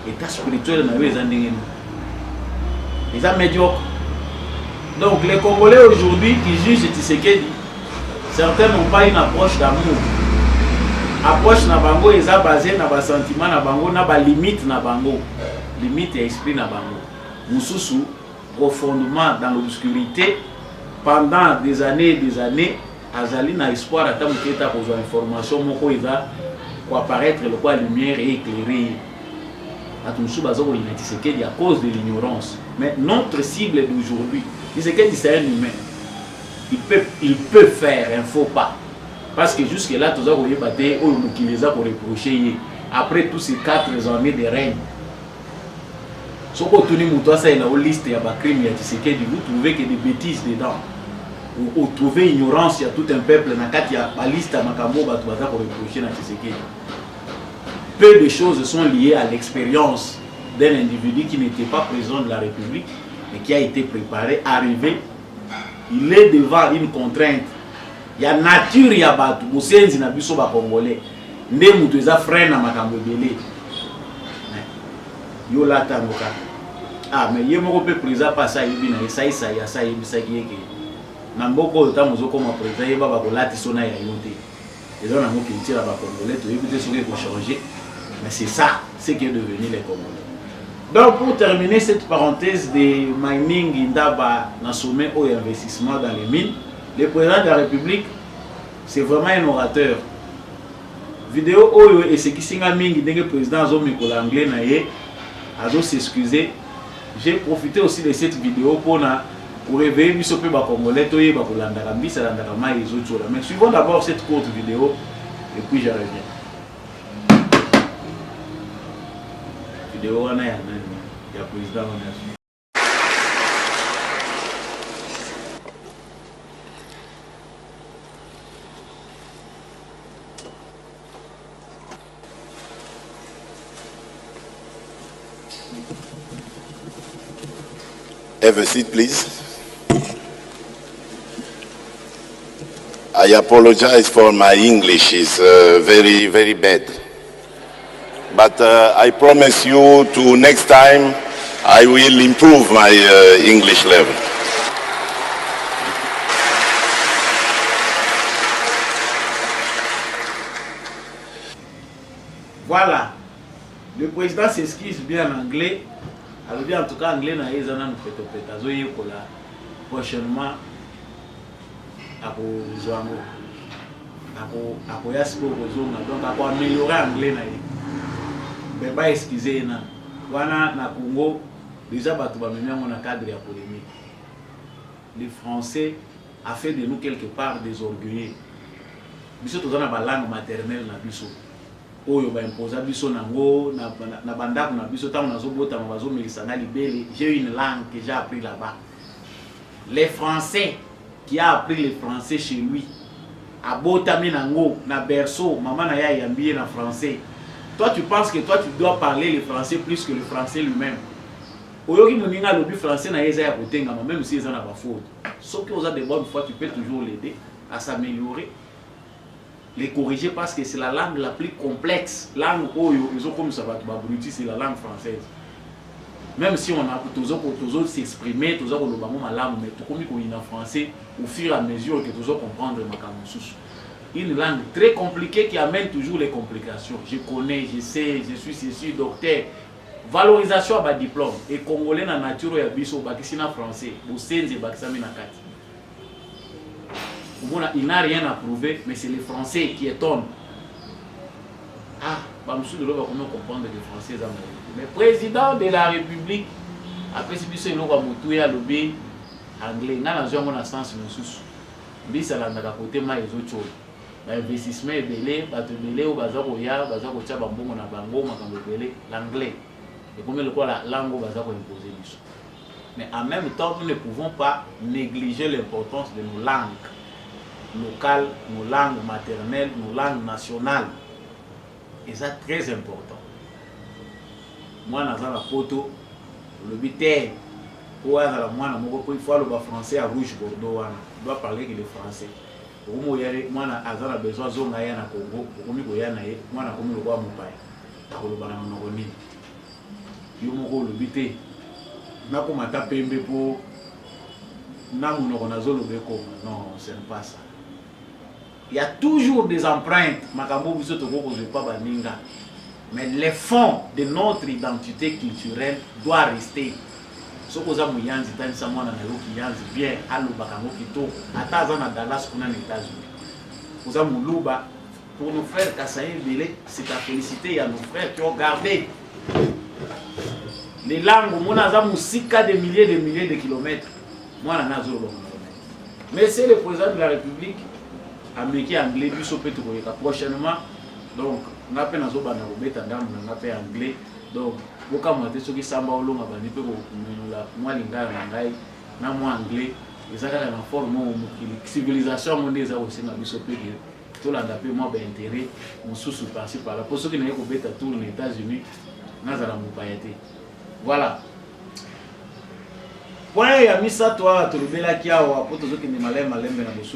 l'état spirituel est médiocre. Donc les Congolais aujourd'hui qui jugent Tshisekedi, certains n'ont pas une approche d'amour. Approche na bango est basée na ba sentiment na bango na ba limite na bango. Limite et esprit na bango. Mususu profondément dans l'obscurité pendant des années azali na espoir ata muketa ko information moko iza pour apparaître le quoi lumière et éclairer. Atumusu bazoko ina Tshisekedi à cause de l'ignorance. Mais notre cible d'aujourd'hui, Tshisekedi c'est un humain. Il peut faire un faux pas. Parce que jusque-là, tout ça, vous voyez, qui les a pour reprocher. Après tous ces 4 années de règne. Si vous avez une liste de crimes, vous trouvez que des bêtises dedans. Vous trouvez ignorance, il y a tout un peuple, il y a une liste de Makambo pour reprocher à Tshisekedi. Peu de choses sont liées à l'expérience d'un individu qui n'était pas président de la République, mais qui a été préparé, arrivé. Il est devant une contrainte. Il y a nature, il y a batu, musenzi na biso ba Congolais. Nde mutu eza frère na makambo belé. Yo la tanoka. Ah mais ye moko pe président pas ça yibi na ça ya ça yibi ça kieke. Na mboko ta muzoko ma président yeba ba kolati sona ya yote. Et donc na mo culture ba Congolais to yibi te soki ko changer. Mais c'est ça, c'est qui est devenu les Congolais. Donc pour terminer cette parenthèse de mining indaba na sommet au investissement dans les mines, le président de la République, c'est vraiment un orateur. Vidéo Oyo et ce qui singa mingi denge président Azo Mikola anglais na ye, Azo s'excuser. J'ai profité aussi de cette vidéo pour réveiller biso pe ba Congolais to ye ba kolanda kambisa landa kama les autres. Mais suivons d'abord cette courte vidéo et puis je reviens. Vidéo wana ya nani? Ya président wana.
Have a seat, please. I apologize for my English. It's very, very bad. But I promise you to next time I will improve my English level.
Voilà. Le président s'excuse bien en anglais. Alors bien en tout cas anglais na ezana nous fait azoye kola prochainement ako zwango ako yasiko kozonga donc ako améliorer anglais na ye mais pas excuser na wana na Congo déjà batu ba menyango na cadre ya polémique. Les Français a fait de nous quelque part des orgueilleux. Biso tozana ba langue maternelle na biso. Oyo ba imposa biso nango na bandako na biso tango nazobota mabazo melisanga libele. J'ai une langue que j'ai appris là-bas. Les Français qui a appris le français chez lui abotami nango na berceau maman na ya yambie na français. Toi tu penses que toi tu dois parler le français plus que le français lui-même. Oyo ki moninga lobi français na yeza ya kotenga même si yeza na ba faute. Sauf que vous avez des bonnes fois tu peux toujours l'aider à s'améliorer. Les corriger parce que c'est la langue la plus complexe. Langue oyo, ils ont comme ça va c'est la langue française. Même si on a toujours s'exprimer, toujours le bango malamu, mais tout comme il en français, au fur et à mesure que toujours comprendre ma camusous. Une langue très compliquée qui amène toujours les complications. Je connais, je sais, je suis docteur. Valorisation à bas diplôme. Et congolais na nature ya biso bakisina français. Bosenze bakisami na kati. Il n'a rien à prouver, mais c'est les Français qui étonnent. Ah, Bamsou de l'eau va comprendre que les Français ont. Mais président de la République, après ce que nous avons tout à l'obé, anglais nga na zongo na sens mosusu mbisa la ndaka côté ma ezocho ba investissement ebele bato ebele o baza koya baza kotia bambongo na bango makambo ebele l'anglais et comme le quoi la langue baza ko imposer biso. Mais en même temps nous ne pouvons pas négliger l'importance de nos langues locales, nos langues maternelles, nos langues nationales. Et ça très important. Moi dans la photo le bité pour la moi na moko il faut le français à rouge bordeaux wana doit parler que le français. Moi na azana besoin zonga ya na Congo komi ko ya na ye moi na komi le kwa mopaya takoloba na monoko nini yo moko le bité na ko mata pembe po na monoko na zolobe ko non c'est pas ça. Il y a toujours des empreintes makambo biso to ko pas baninga. Mais les fonds de notre identité culturelle doivent rester. Ce que vous avez dit, c'est que vous avez bien à l'Obakango Kito, à Tazana Dallas, qu'on a aux États-Unis. Vous avez dit pour nos frères Kassaï Belé, c'est à féliciter à nos frères qui ont gardé les langues. Moi, j'ai des milliers de kilomètres. Moi, j'ai mais c'est le président de la République américain anglais, prochainement. Donc, on a fait un anglais. Donc, beaucoup de gens qui sont moi, anglais, ils ont une forme de civilisation mondiale aussi. Tout le monde a intérêt, on sous par là. Pour ceux qui n'ont pas tout les États-Unis, voilà. Point, il y a mis ça, toi, tu le bel qui a pour tous ceux qui n'ont pas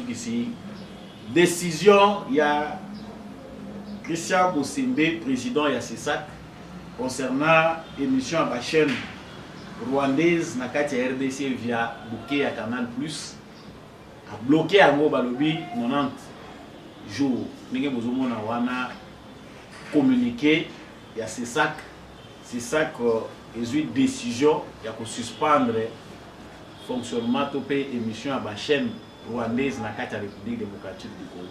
ici. Décision, il y a Christian Bosimbe, président de CESAC, concernant l'émission à la chaîne rwandaise na RDC via bouquet à Canal Plus, a bloqué à Balobi 90 jours. Nous avons communiqué, il y a CESAC, une décision, il y a suspendre le fonctionnement de l'émission à la chaîne rwandaise na République démocratique du Congo.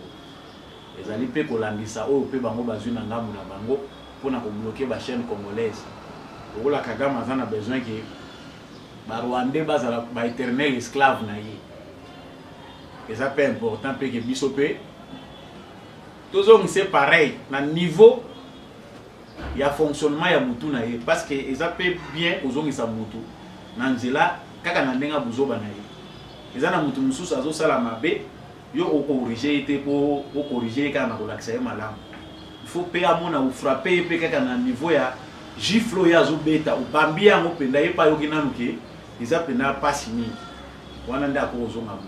Les alliés peuvent collander au peu bango bazu na ngamu na bango pour bloquer la chaîne congolaise. Au la Kagame a besoin que ba Rwandais bazala ba éternel esclave na ye. Et ça c'est important que bisope. Tous c'est pareil na niveau il y a fonctionnement ya mutu na ye parce que ça peut bien ozongi sa mutu. Na nzela kaka na ndenga buzoba na ye. Ezana mutu mususu azo sala mabe. Yo corriger pour corriger quand on a accès malam. Il faut payer à mon ou frapper payer quand on niveau ya giflo ya zo beta ou bambia ngo penda yepa yo kinanuke ils appellent pas signé. On a d'accord aux hommes.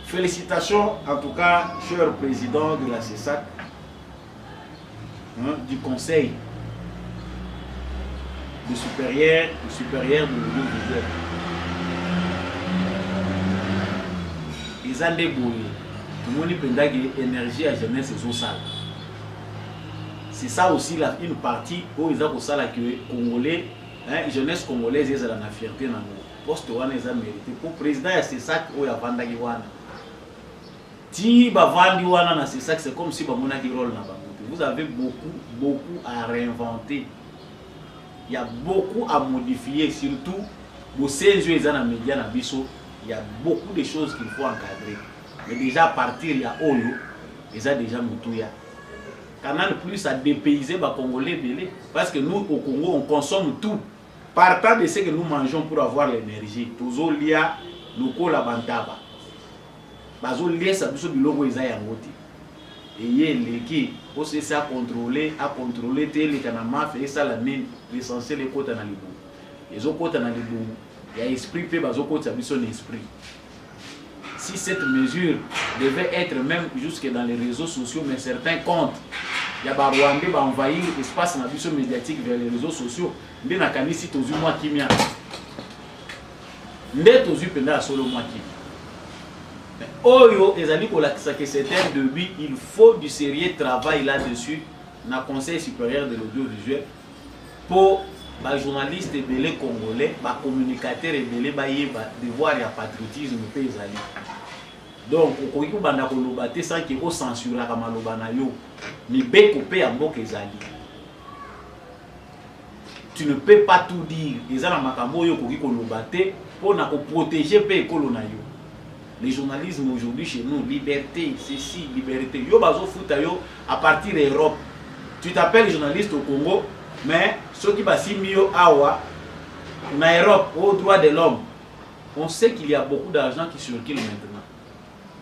Félicitations en tout cas cher président de la CESAC du conseil du supérieur de l'audiovisuel. Ils ont débrouillé. Tout le monde a énergie à jeunesse et social. C'est ça aussi une partie où ils ont pour ça que les Congolais, jeunesse congolaise, ils ont la fierté dans le poste où ils ont mérité. Pour le président, c'est ça où il y a Vandagi Wana. Si Bavandi Wana, c'est comme si Bamona qui rôle. Vous avez beaucoup à réinventer. Il y a beaucoup à modifier, surtout pour ces yeux, ils ont les médias dans Bisso. Il y a beaucoup de choses qu'il faut encadrer. Mais déjà à partir il y a Oyo, ils ont déjà Moutouya. Canal Plus a dépaysé les Congolais belé parce que nous au Congo on consomme tout. Partant de ce que nous mangeons pour avoir l'énergie, toujours lia loko la bantaba. Bazo lia ça biso biloko eza yangote. Et yé qui aussi ça contrôler tel kanama fait ça la mine l'essentiel est côté dans les bou. Les autres côté dans les bou. Il y a esprit pe bazo côté ça biso esprit. Si cette mesure devait être même jusque dans les réseaux sociaux, mais certains comptes, il y a des Rwandais qui envahir l'espace médiatique vers les réseaux sociaux. Il y a des gens qui ont moi qui m'y a. Il y a des gens qui ont moi qui. Mais Oyo, les amis, que c'est un début, il faut du sérieux travail là-dessus dans le Conseil supérieur de l'audiovisuel pour les journalistes et les Congolais, les communicateurs et les devoir et patriotisme pays ali. Donc, on peut pas nous sans qu'il faut censurer la malobana yo, mais beko pe ambo kezali. tu ne peux pas tout dire. Ils ont makambo yo koki kolobate pour protéger pe ekolo na yo. Les journalistes aujourd'hui chez nous, liberté, ceci, liberté. Yo bazo futa yo à partir de l'Europe. Tu t'appelles journaliste au Congo, mais ceux qui basi mio awa na Europe au droit de l'homme. On sait qu'il y a beaucoup d'argent qui circule maintenant.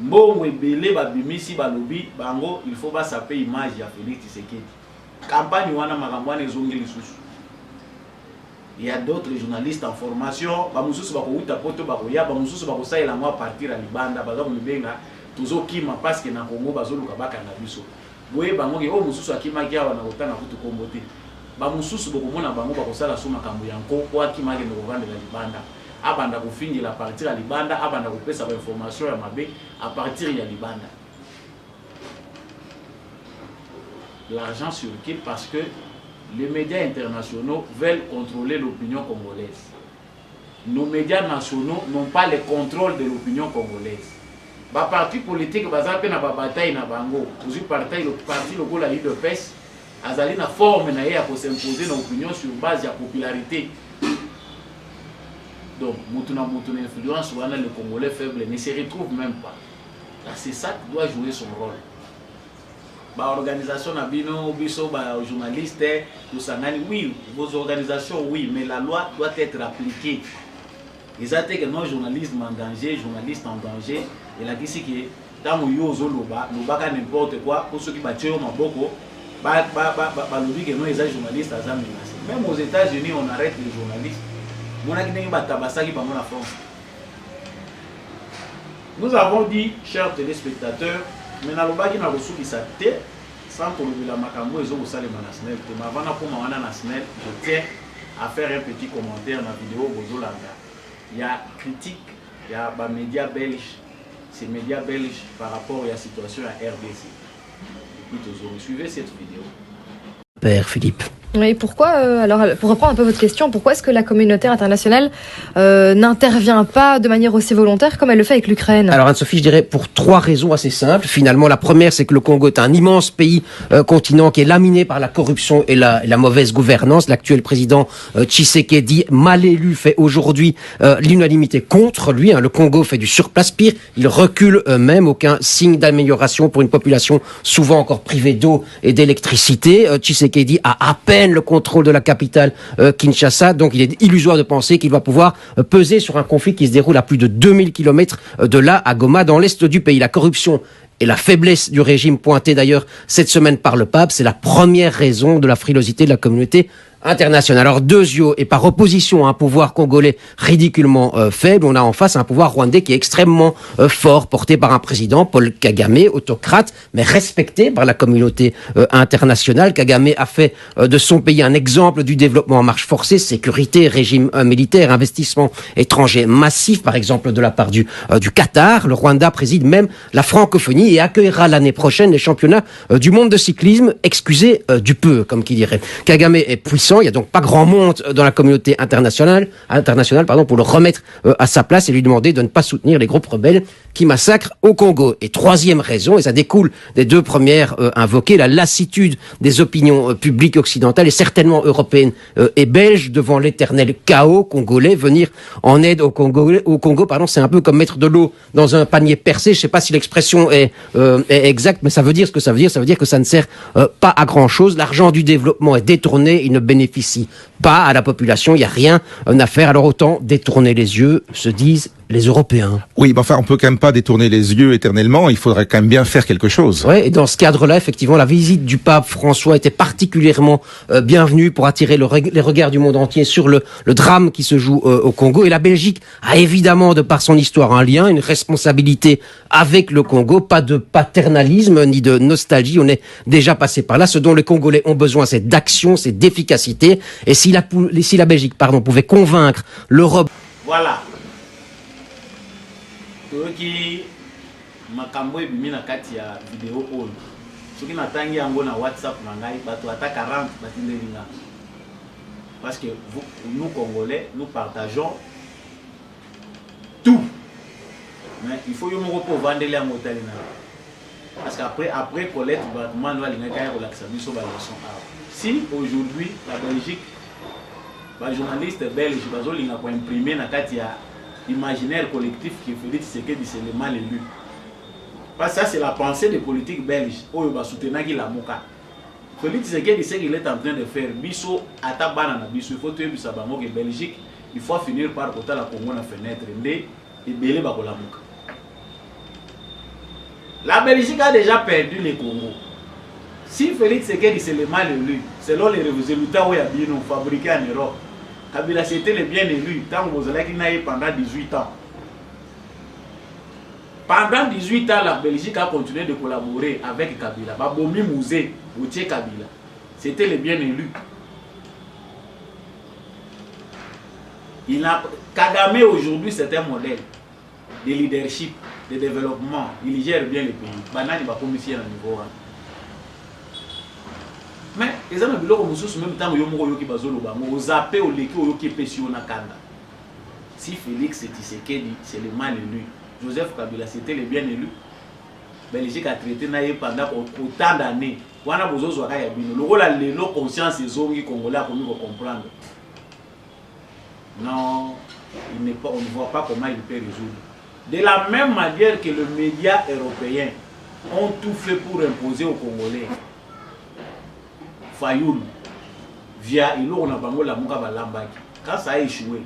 Mbongo ebele babimisi balobi bango il faut pas saper image ya Félix Tshisekedi. Campagne wana makambo wana ezongi lisusu. Il y a d'autres journalistes en formation, ba mususu ba ko uta poto ba ko ya ba mususu ba ko saela moi partir à Libanda ba ko mibenga tuzo kima parce que na Congo bazoluka bakanga biso. Boye bango ke o mususu akima kia wana kotana kutu kombote. Ba mususu boko mona bango ba ko sala suma kambo yanko ko akima ke ndoko vanda la Libanda. Abanda ko fingi la partir à Libanda, abanda ko pesa ba information ya mabe à partir ya Libanda. L'argent circule parce que les médias internationaux veulent contrôler l'opinion congolaise. Nos médias nationaux n'ont pas le contrôle de l'opinion congolaise. Les partis politiques, ils ont bataille na bango. Le parti local la UDPS, ils ont une forme pour s'imposer l'opinion sur base de la popularité. Donc, Moutuna influence, le Congolais faible ne se retrouve même pas. C'est ça qui doit jouer son rôle. Organisation Nabino, Biso, journalistes, tout ça, oui, vos organisations, oui, mais la loi doit être appliquée. Ils ont dit que non, journalisme en danger, journaliste en danger. Il a dit que dans le yozo loba, loba n'importe quoi, pour ceux qui battent au maboko, lobi que non, ils sont journalistes à menacé. Même aux États-Unis, on arrête les journalistes. Nous avons dit, chers téléspectateurs, mais na lobaki na reçu bisate sans que le makambo ezo usale national te mavana pour mawana national je tiens à faire un petit commentaire dans la vidéo bozolanga. Il y a critique, il y a ba médias belges, ces médias belges par rapport à la situation à RDC. Écoutez, suivez cette vidéo.
Père Philippe.
Oui, pourquoi, alors pour reprendre un peu votre question, pourquoi est-ce que la communauté internationale n'intervient pas de manière aussi volontaire comme elle le fait avec l'Ukraine?
Alors Anne-Sophie, je dirais pour 3 raisons assez simples. Finalement, la première, c'est que le Congo est un immense pays, continent qui est laminé par la corruption et la mauvaise gouvernance. L'actuel président Tshisekedi, mal élu, fait aujourd'hui l'unanimité contre lui. Le Congo fait du surplace, pire, il recule même, aucun signe d'amélioration pour une population souvent encore privée d'eau et d'électricité. Tshisekedi a à peine le contrôle de la capitale Kinshasa, donc il est illusoire de penser qu'il va pouvoir peser sur un conflit qui se déroule à plus de 2000 km de là à Goma, dans l'est du pays. La corruption et la faiblesse du régime, pointée d'ailleurs cette semaine par le pape, c'est la première raison de la frilosité de la communauté internationale. Alors deux yeux, et par opposition à un pouvoir congolais ridiculement faible, on a en face un pouvoir rwandais qui est extrêmement fort, porté par un président, Paul Kagame, autocrate, mais respecté par la communauté internationale. Kagame a fait de son pays un exemple du développement en marche forcée, sécurité, régime militaire, investissement étranger massif, par exemple de la part du Qatar. Le Rwanda préside même la francophonie et accueillera l'année prochaine les championnats du monde de cyclisme, excusez du peu, comme qui dirait. Kagame est puissant. Il n'y a donc pas grand monde dans la communauté internationale pour le remettre à sa place et lui demander de ne pas soutenir les groupes rebelles qui massacrent au Congo. Et troisième raison, et ça découle des 2 premières invoquées, la lassitude des opinions publiques occidentales et certainement européennes et belges devant l'éternel chaos congolais. Venir en aide au Congo, c'est un peu comme mettre de l'eau dans un panier percé. Je ne sais pas si l'expression est exacte, mais ça veut dire ce que ça veut dire. Ça veut dire que ça ne sert pas à grand chose. L'argent du développement est détourné, il ne bénéficie pas à la population, il n'y a rien à faire. Alors autant détourner les yeux, se disent les Européens.
Oui, mais enfin, on peut quand même pas détourner les yeux éternellement, il faudrait quand même bien faire quelque chose.
Ouais, et dans ce cadre-là, effectivement, la visite du pape François était particulièrement bienvenue pour attirer les regards du monde entier sur le drame qui se joue au Congo. Et la Belgique a évidemment, de par son histoire, un lien, une responsabilité avec le Congo. Pas de paternalisme ni de nostalgie, on est déjà passé par là. Ce dont les Congolais ont besoin, c'est d'action, c'est d'efficacité. Et si la Belgique, pouvait convaincre l'Europe...
Voilà. Toki makambo ebimi na kati ya vidéo oyo soki natangi yango na WhatsApp na ngai bato ata 40 batindeli nga parce que nous Congolais nous partageons tout mais il faut yo moko po vandeli yango tali na parce qu'après Colette vraiment nous alinga kaya relaxa biso ba leçon. Si aujourd'hui la Belgique les journalistes belges ils ont imprimé dans l'imaginaire collectif que Félix Tshisekedi c'est le mal élu. Parce que ça c'est la pensée des politiques belges. Oyo va soutenir qui la moka. Félix Tshisekedi c'est qu'il est en train de faire biso atabana na biso. Il faut tuer bisa bango que Belgique, il faut finir par côté la Congo na fenêtre ndé et belé ba la moka. La Belgique a déjà perdu le Congo. Si Félix Tshisekedi c'est le mal élu, selon les résultats où il y a bien fabriqués en Europe, Kabila c'était le bien élu tant que vous allez qu'il pendant 18 ans. Pendant 18 ans, la Belgique a continué de collaborer avec Kabila. Babomi Mouzé, Gauthier Kabila, c'était le bien élu. Kagame aujourd'hui c'est un modèle de leadership, de développement. Il gère bien le pays. Banani va commissionner à niveau 1. Mais les gens biloko mususu même temps yo moko yoki bazolo bango ozape oleki oyoki pesi na kanda. Si Félix Tshisekedi c'est le mal élu, Joseph Kabila c'était le bien élu. Belgique a traité naie pendant autant d'années. Wana bozozo aka ya bino. Lokola lelo conscience ezongi congolais pour nous comprendre. Non, on ne voit pas comment il peut résoudre. De la même manière que les médias européens ont tout fait pour imposer aux Congolais Fayoul, via Ilo Nabango la Mouka Balambaki. Quand ça a échoué,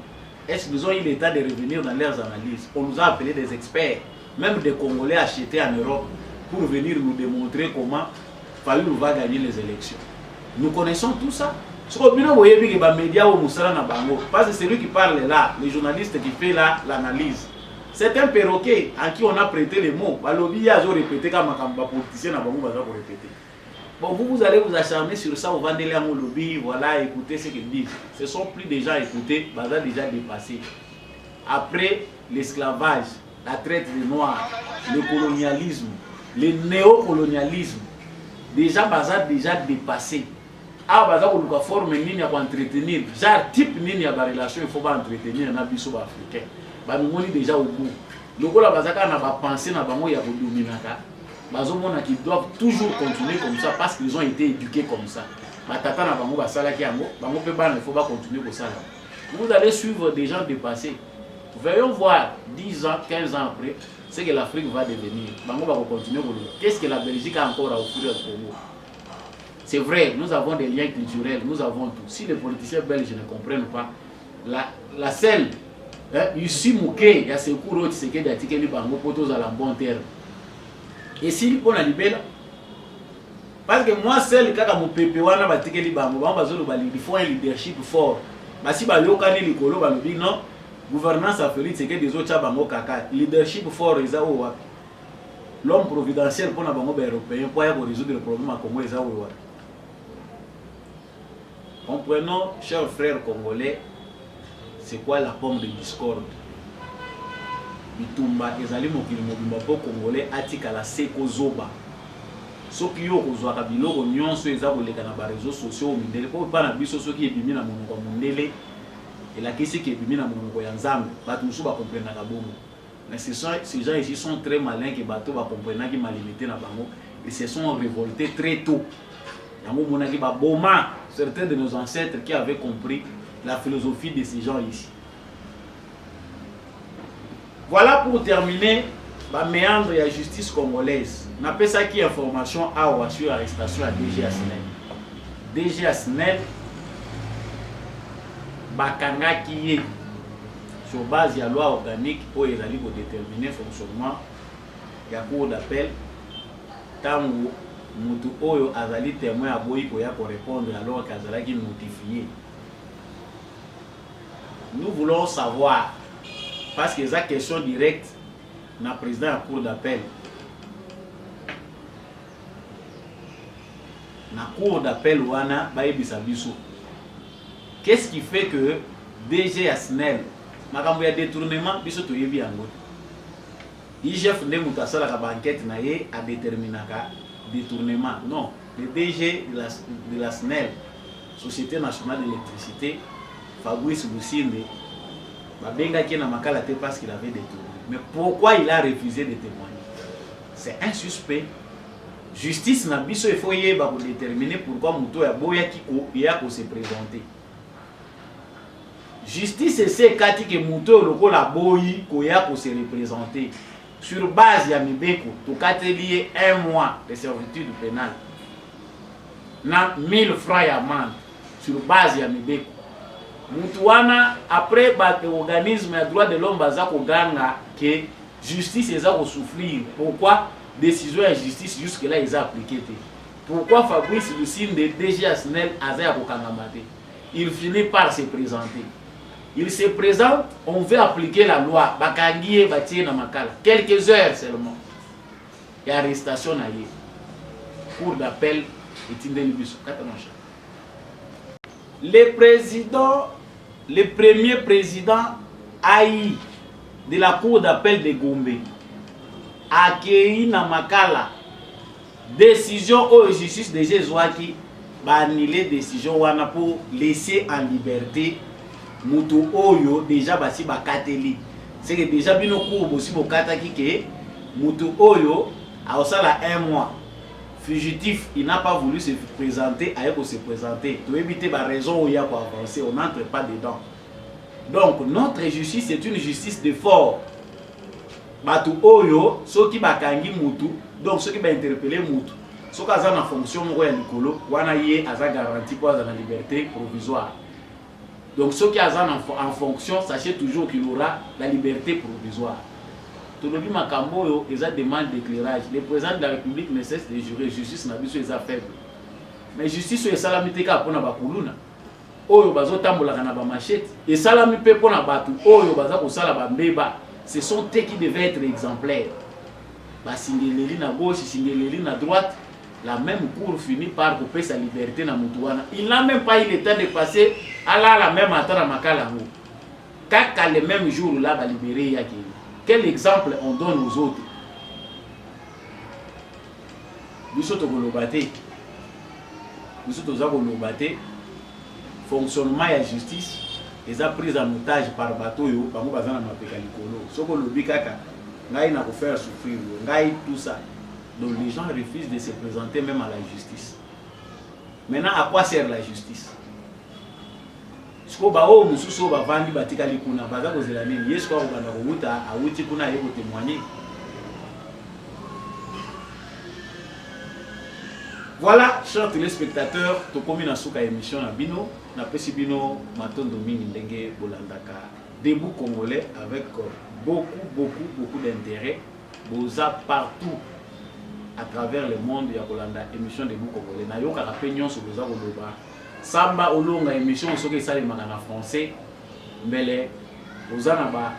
est-ce qu'ils ont eu l'état de revenir dans leurs analyses? On nous a appelé des experts, même des Congolais achetés en Europe, pour venir nous démontrer comment Fayoul va gagner les élections. Nous connaissons tout ça. Parce que c'est lui qui parle là, les journalistes qui fait l'analyse. C'est un perroquet en qui on a prêté les mots. Balobi a répété comme un politicien pour répéter. Bon, vous allez vous acharner sur ça, vous vendez les lobby, voilà, écoutez ce qu'ils disent. Ce sont plus des gens écoutés, déjà dépassés. Après l'esclavage, la traite des Noirs, le colonialisme, le néocolonialisme, déjà dépassés. Ah, bah, on doit former une ligne pour entretenir. Genre, type de ligne de relation, il faut pas entretenir dans les pays africains. Bah, nous sommes déjà au bout. Donc, là, bah, on a pensé dans le dominaka. Bah, qui doivent toujours continuer comme ça parce qu'ils ont été éduqués comme ça. Bah, tata na bango, bah, ça là qui a un mot. Bah, on peut pas, il faut pas continuer comme ça. Vous allez suivre des gens dépassés. Voyons voir 10 ans, 15 ans après, ce que l'Afrique va devenir. Bah, on va continuer. Qu'est-ce que la Belgique a encore à offrir au Congo? C'est vrai, nous avons des liens culturels, nous avons tout. Si les politiciens belges ne comprennent pas, la seule, ici Mouké, il y a ce cours qui s'est dit que bango potos à la bonne terre. Et si on a libéré, parce que moi seul, quand mon pépé wana batike li bango, il faut un leadership fort. Mais si ba yokani likolo ba lobi non, gouvernance a fait c'est que des autres bango kaka, leadership fort ezao wa. L'homme providentiel pour na bango européen pour résoudre le problème à Congo ezao wa. Comprenons, chers frères congolais, c'est quoi la pomme de discorde? Bitumba ezali mokili mobimba po congolais atika la seko zoba. Soki yo kozwaka biloko nyonso eza koleka na ba réseaux sociaux mindele po pa na biso soki ebimi na monoko mondele elakisi ki ebimi na monoko ya nzambe bato musu ba comprendre ka bongo. Mais ces gens ici sont très malins que bato ba comprendre ki malimité na bango et se sont révoltés très tôt. Yango monaki ba boma certains de nos ancêtres qui avaient compris la philosophie de ces gens ici. Voilà pour terminer la méandre de la justice congolaise. On appelle ça qui information à sur l'arrestation à DG Asnel. DG Asnel, Bakanga qui est sur base de la loi organique pour déterminer le fonctionnement de la cour d'appel. Tant Mutu Oyo Azali témoin à Boyi pour répondre alors qu'Azalaki notifié. Nous voulons savoir, parce que c'est une question directe, na président de la cour d'appel. Na cour d'appel wana baebisa biso. Qu'est-ce qui fait que DG Asnel makambo ya détournement biso to yebi yango? IGF nde mutu asalaka ba enquête na ye a déterminaka détournement. Non, le DG de la SNEL, Société nationale d'électricité, Fabrice Boussinde, Babenga qui n'a makala te parce qu'il avait détourné. Mais pourquoi il a refusé de témoigner? C'est un suspect. Justice na biso il faut y déterminer pourquoi Mouto ya boya qui se présenter. Justice c'est kati ke muto lokola boyi koya ko se représenter sur base ya mibeko to katelié 1 mois de servitude pénale na 1000 francs d'amende sur base ya mibeko. Mutu wana après ba organisme ya droit de l'homme baza ko ganga que justice eza ko souffrir. Pourquoi décision ya justice jusque là eza appliquée? Pourquoi Fabrice Lucine de DG Asnel aza ya ko kangamate? Il finit par se présenter. Il se présente, on veut appliquer la loi. Bakangiye batie na makala. Quelques heures seulement. Et arrestation na ye. Cour d'appel et Tindelibiso. Le premier président AI de la cour d'appel de Gombe a accueilli na makala décision au justice de Jézouaki ba annuler décision wana pour laisser en liberté mutu oyo déjà basi bakateli. C'est que déjà bino cour bosi bokataki ke mutu oyo a osala 1 mois fugitif, il n'a pas voulu se présenter, aille pour se présenter. Pour éviter la raison où il y a pour avancer, on n'entre pas dedans. Donc notre justice c'est une justice de fort. Batu oyo, ceux qui bakangi mutu, donc ceux qui ba interpeller mutu, ceux qui ont en fonction de l'écolo, wana yé aza garantie pour la liberté provisoire. Donc ceux qui ont en fonction, sachez toujours qu'il aura la liberté provisoire. Tolobi makambo yo eza demande d'éclairage. Le président de la République ne cesse de jurer justice na biso eza faible. Mais justice yo esalami ka pona bakuluna. Oyo bazo tambola na ba machette. Esalami pe pona batu oyo baza ko sala ba mbeba. Ce sont eux qui devaient être exemplaires. Ba singeleli na gauche, singeleli na droite. La même cour finit par couper sa liberté na mutuana. Il n'a même pas eu le temps de passer à la même attendre makala ngo. Kaka le même jour là ba libérer yaki. Quel exemple on donne aux autres? Nous sommes au Baté. Fonctionnement et justice, ils ont pris en otage par bateau. Par exemple, dans le Pécalicolo. Ce que le Bikaka, n'a pas faire souffrir, tout ça. Donc les gens refusent de se présenter même à la justice. Maintenant, à quoi sert la justice? Voilà, chers téléspectateurs, to komi na suka émission na bino, na pesi bino matondo mingi ndenge bolandaka debout congolais avec beaucoup d'intérêt. Boza partout à travers le monde ya kolanda émission debout congolais. Na yoka ka penyon so boza koloba. Samba olonga émission soki esalemaka na français mbele ozana ba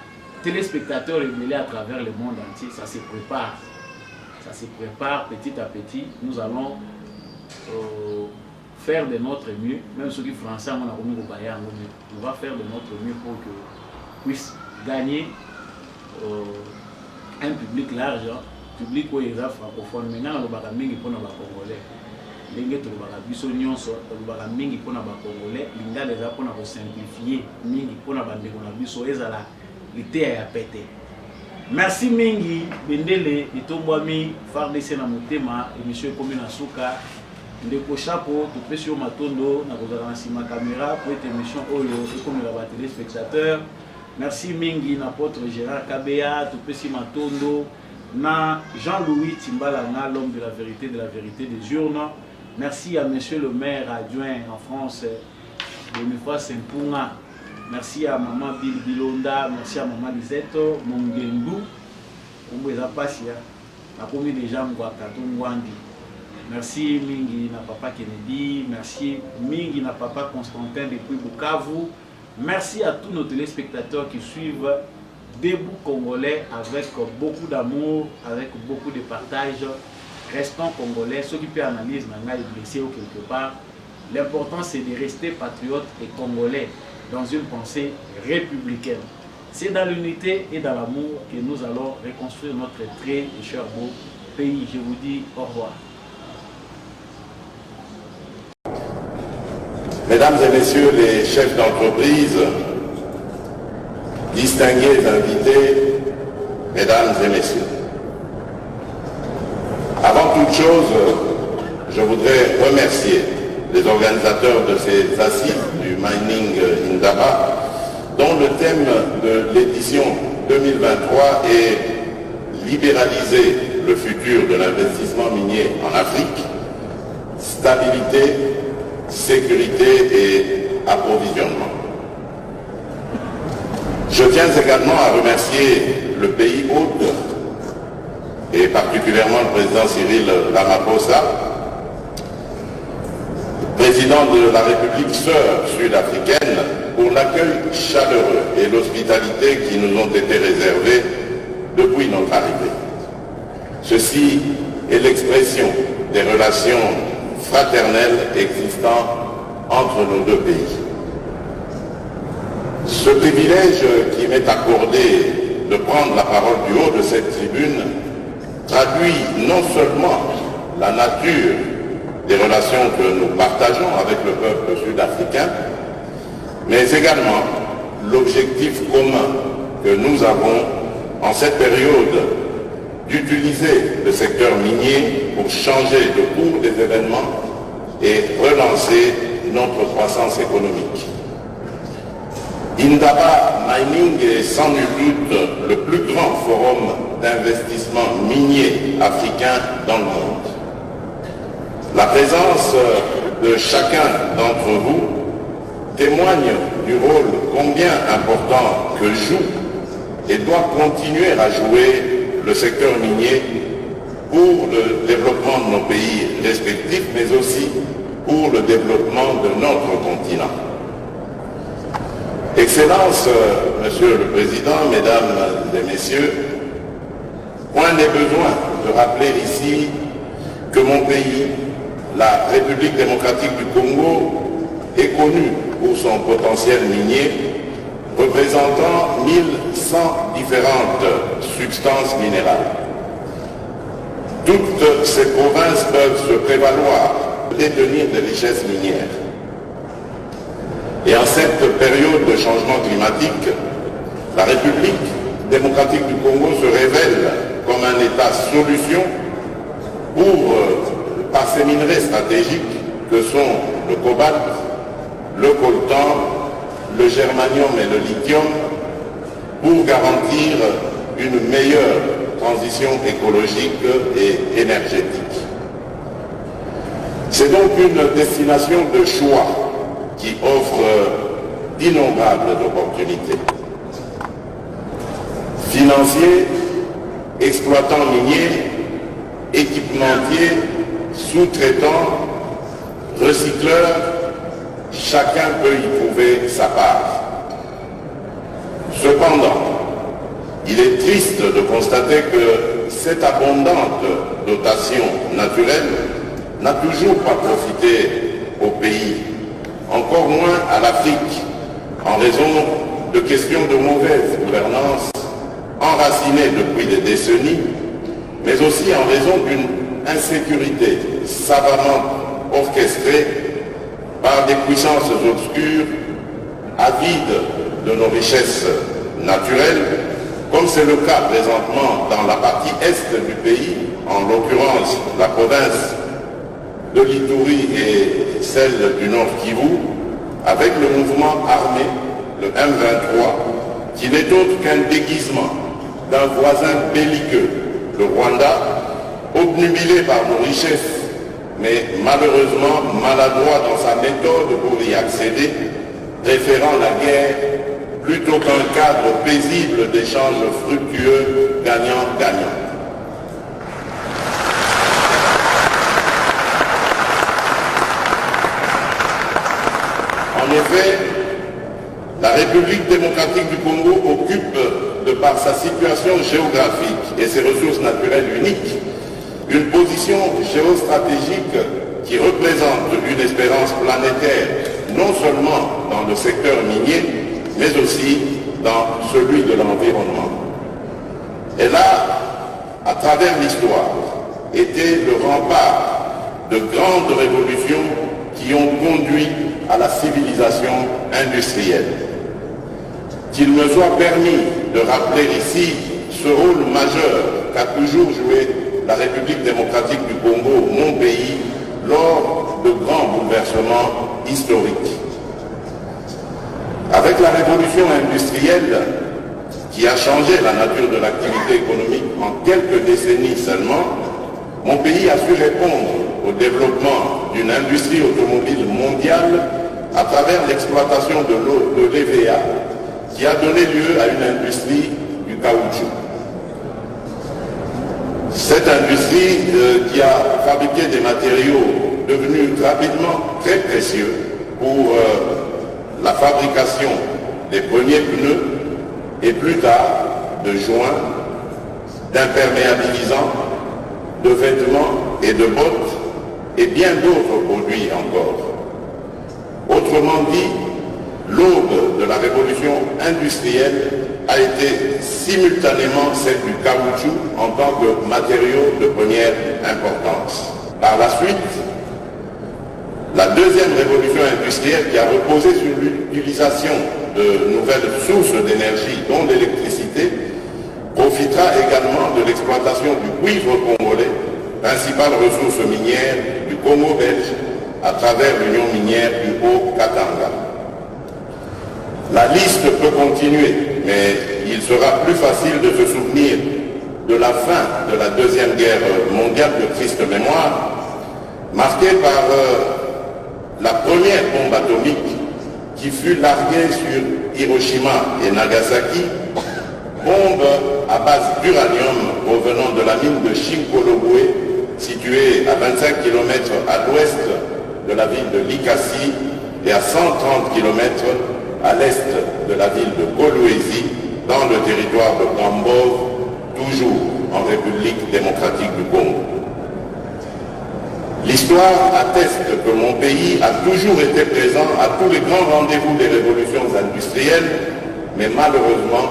téléspectateurs rebelés à travers le monde entier. Ça se prépare petit à petit. Nous allons faire de notre mieux, même ceux qui français on va faire de notre mieux pour que puisse gagner un public large, public où il y a francophone. Maintenant on va mingi pour nos congolais. Lingue to ba biso nyonso to ba mingi pona ba congolais linga les apona ko simplifier mingi pona ba ndeko na biso ezala lité ya pété. Merci mingi bendele itombwami FARDC na motema émission ekomi na suka ndeko chapeau to pesi yo matondo na kozala na sima caméra pour cette émission oyo ekomi la ba téléspectateurs. Merci mingi na apôtre Gérard Kabea to pesi matondo na Jean-Louis Timbalanga l'homme de la vérité des urnes. Merci à monsieur le maire adjoint en France, Boniface Sempunga. Merci à maman Bill Bilonda, merci à maman Lisette Mongendou. Merci mingi na papa Kennedy, merci mingi na papa Constantin depuis Bukavu. Merci à tous nos téléspectateurs qui suivent Debout Congolais avec beaucoup d'amour, avec beaucoup de partage. Restons congolais, ceux qui peuvent analyser n'a blessé ou quelque part. L'important c'est de rester patriote et congolais dans une pensée républicaine. C'est dans l'unité et dans l'amour que nous allons reconstruire notre très et cher beau pays. Je vous dis au revoir.
Mesdames et messieurs les chefs d'entreprise, distingués invités, mesdames et messieurs. Avant toute chose, je voudrais remercier les organisateurs de ces assises du Mining Indaba dont le thème de l'édition 2023 est libéraliser le futur de l'investissement minier en Afrique, stabilité, sécurité et approvisionnement. Je tiens également à remercier le pays hôte et particulièrement le président Cyril Ramaphosa, président de la République sœur sud-africaine, pour l'accueil chaleureux et l'hospitalité qui nous ont été réservés depuis notre arrivée. Ceci est l'expression des relations fraternelles existant entre nos deux pays. Ce privilège qui m'est accordé de prendre la parole du haut de cette tribune traduit non seulement la nature des relations que nous partageons avec le peuple sud-africain, mais également l'objectif commun que nous avons en cette période d'utiliser le secteur minier pour changer le cours des événements et relancer notre croissance économique. Indaba Mining est sans nul doute le plus grand forum d'investissement minier africain dans le monde. La présence de chacun d'entre vous témoigne du rôle combien important que joue et doit continuer à jouer le secteur minier pour le développement de nos pays respectifs, mais aussi pour le développement de notre continent. Excellences, Monsieur le Président, Mesdames et Messieurs, point n'est besoin de rappeler ici que mon pays, la République démocratique du Congo, est connu pour son potentiel minier, représentant 1100 différentes substances minérales. Toutes ces provinces peuvent se prévaloir de détenir des richesses minières. Et en cette période de changement climatique, la République démocratique du Congo se révèle comme un État solution par ces minerais stratégiques que sont le cobalt, le coltan, le germanium et le lithium, pour garantir une meilleure transition écologique et énergétique. C'est donc une destination de choix qui offre d'innombrables opportunités. Financiers, exploitants miniers, équipementiers, sous-traitants, recycleurs, chacun peut y trouver sa part. Cependant, il est triste de constater que cette abondante dotation naturelle n'a toujours pas profité au pays, encore moins à l'Afrique, en raison de questions de mauvaise gouvernance enracinées depuis des décennies, mais aussi en raison d'une insécurité savamment orchestrée par des puissances obscures, avides de nos richesses naturelles, comme c'est le cas présentement dans la partie est du pays, en l'occurrence la province de l'Ituri et celle du Nord Kivu, avec le mouvement armé, le M23, qui n'est autre qu'un déguisement d'un voisin belliqueux, le Rwanda, obnubilé par nos richesses, mais malheureusement maladroit dans sa méthode pour y accéder, préférant la guerre plutôt qu'un cadre paisible d'échanges fructueux, gagnant-gagnant. En effet, la République démocratique du Congo occupe, de par sa situation géographique et ses ressources naturelles uniques, une position géostratégique qui représente une espérance planétaire, non seulement dans le secteur minier, mais aussi dans celui de l'environnement. Elle a, à travers l'histoire, été le rempart de grandes révolutions qui ont conduit à la civilisation industrielle. Qu'il me soit permis de rappeler ici ce rôle majeur qu'a toujours joué la République démocratique du Congo, mon pays, lors de grands bouleversements historiques. Avec Avec la révolution industrielle qui a changé la nature de l'activité économique en quelques décennies seulement, mon pays a su répondre au développement d'une industrie automobile mondiale à travers l'exploitation de l'EVA qui a donné lieu à une industrie du caoutchouc. Cette industrie qui a fabriqué des matériaux devenus rapidement très précieux pour la fabrication des premiers pneus et plus tard de joints, d'imperméabilisants, de vêtements et de bottes et bien d'autres produits encore. Autrement dit, l'aube de la révolution industrielle a été simultanément celle du caoutchouc en tant que matériau de première importance. Par la suite, la deuxième révolution industrielle qui a reposé sur l'utilisation de nouvelles sources d'énergie, dont l'électricité, profitera également de l'exploitation du cuivre congolais, principale ressource minière du Congo belge, à travers l'union minière du Haut-Katanga. La liste peut continuer, mais il sera plus facile de se souvenir de la fin de la Deuxième Guerre mondiale de triste mémoire, marquée par la première bombe atomique qui fut larguée sur Hiroshima et Nagasaki, bombe à base d'uranium provenant de la mine de Shinkolobwe, située à 25 km à l'ouest de la ville de Likasi et à 130 km à l'est de la ville de Kolwezi, dans le territoire de Kambov, toujours en République démocratique du Congo. L'histoire atteste que mon pays a toujours été présent à tous les grands rendez-vous des révolutions industrielles, mais malheureusement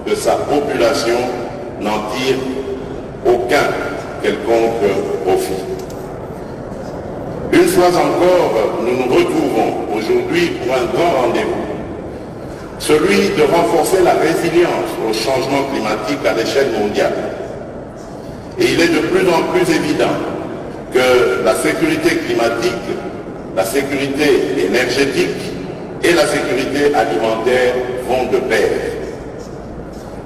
que sa population n'en tire aucun quelconque profit. Une fois encore, nous nous retrouvons aujourd'hui pour un grand rendez-vous, celui de renforcer la résilience au changement climatique à l'échelle mondiale. Et il est de plus en plus évident que la sécurité climatique, la sécurité énergétique et la sécurité alimentaire vont de pair.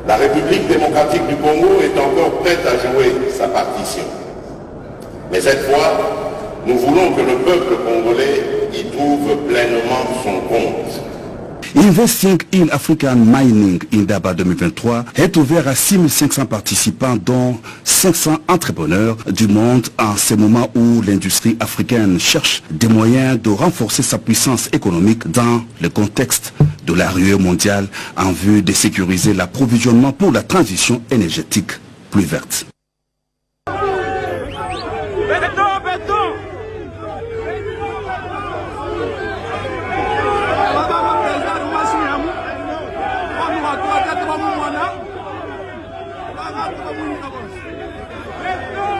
La République démocratique du Congo est encore prête à jouer sa partition. Mais cette fois, nous voulons que le peuple congolais y trouve pleinement son compte.
Investing in African Mining Indaba 2023 est ouvert à 6500 participants dont 500 entrepreneurs du monde en ce moment où l'industrie africaine cherche des moyens de renforcer sa puissance économique dans le contexte de la ruée mondiale en vue de sécuriser l'approvisionnement pour la transition énergétique plus verte.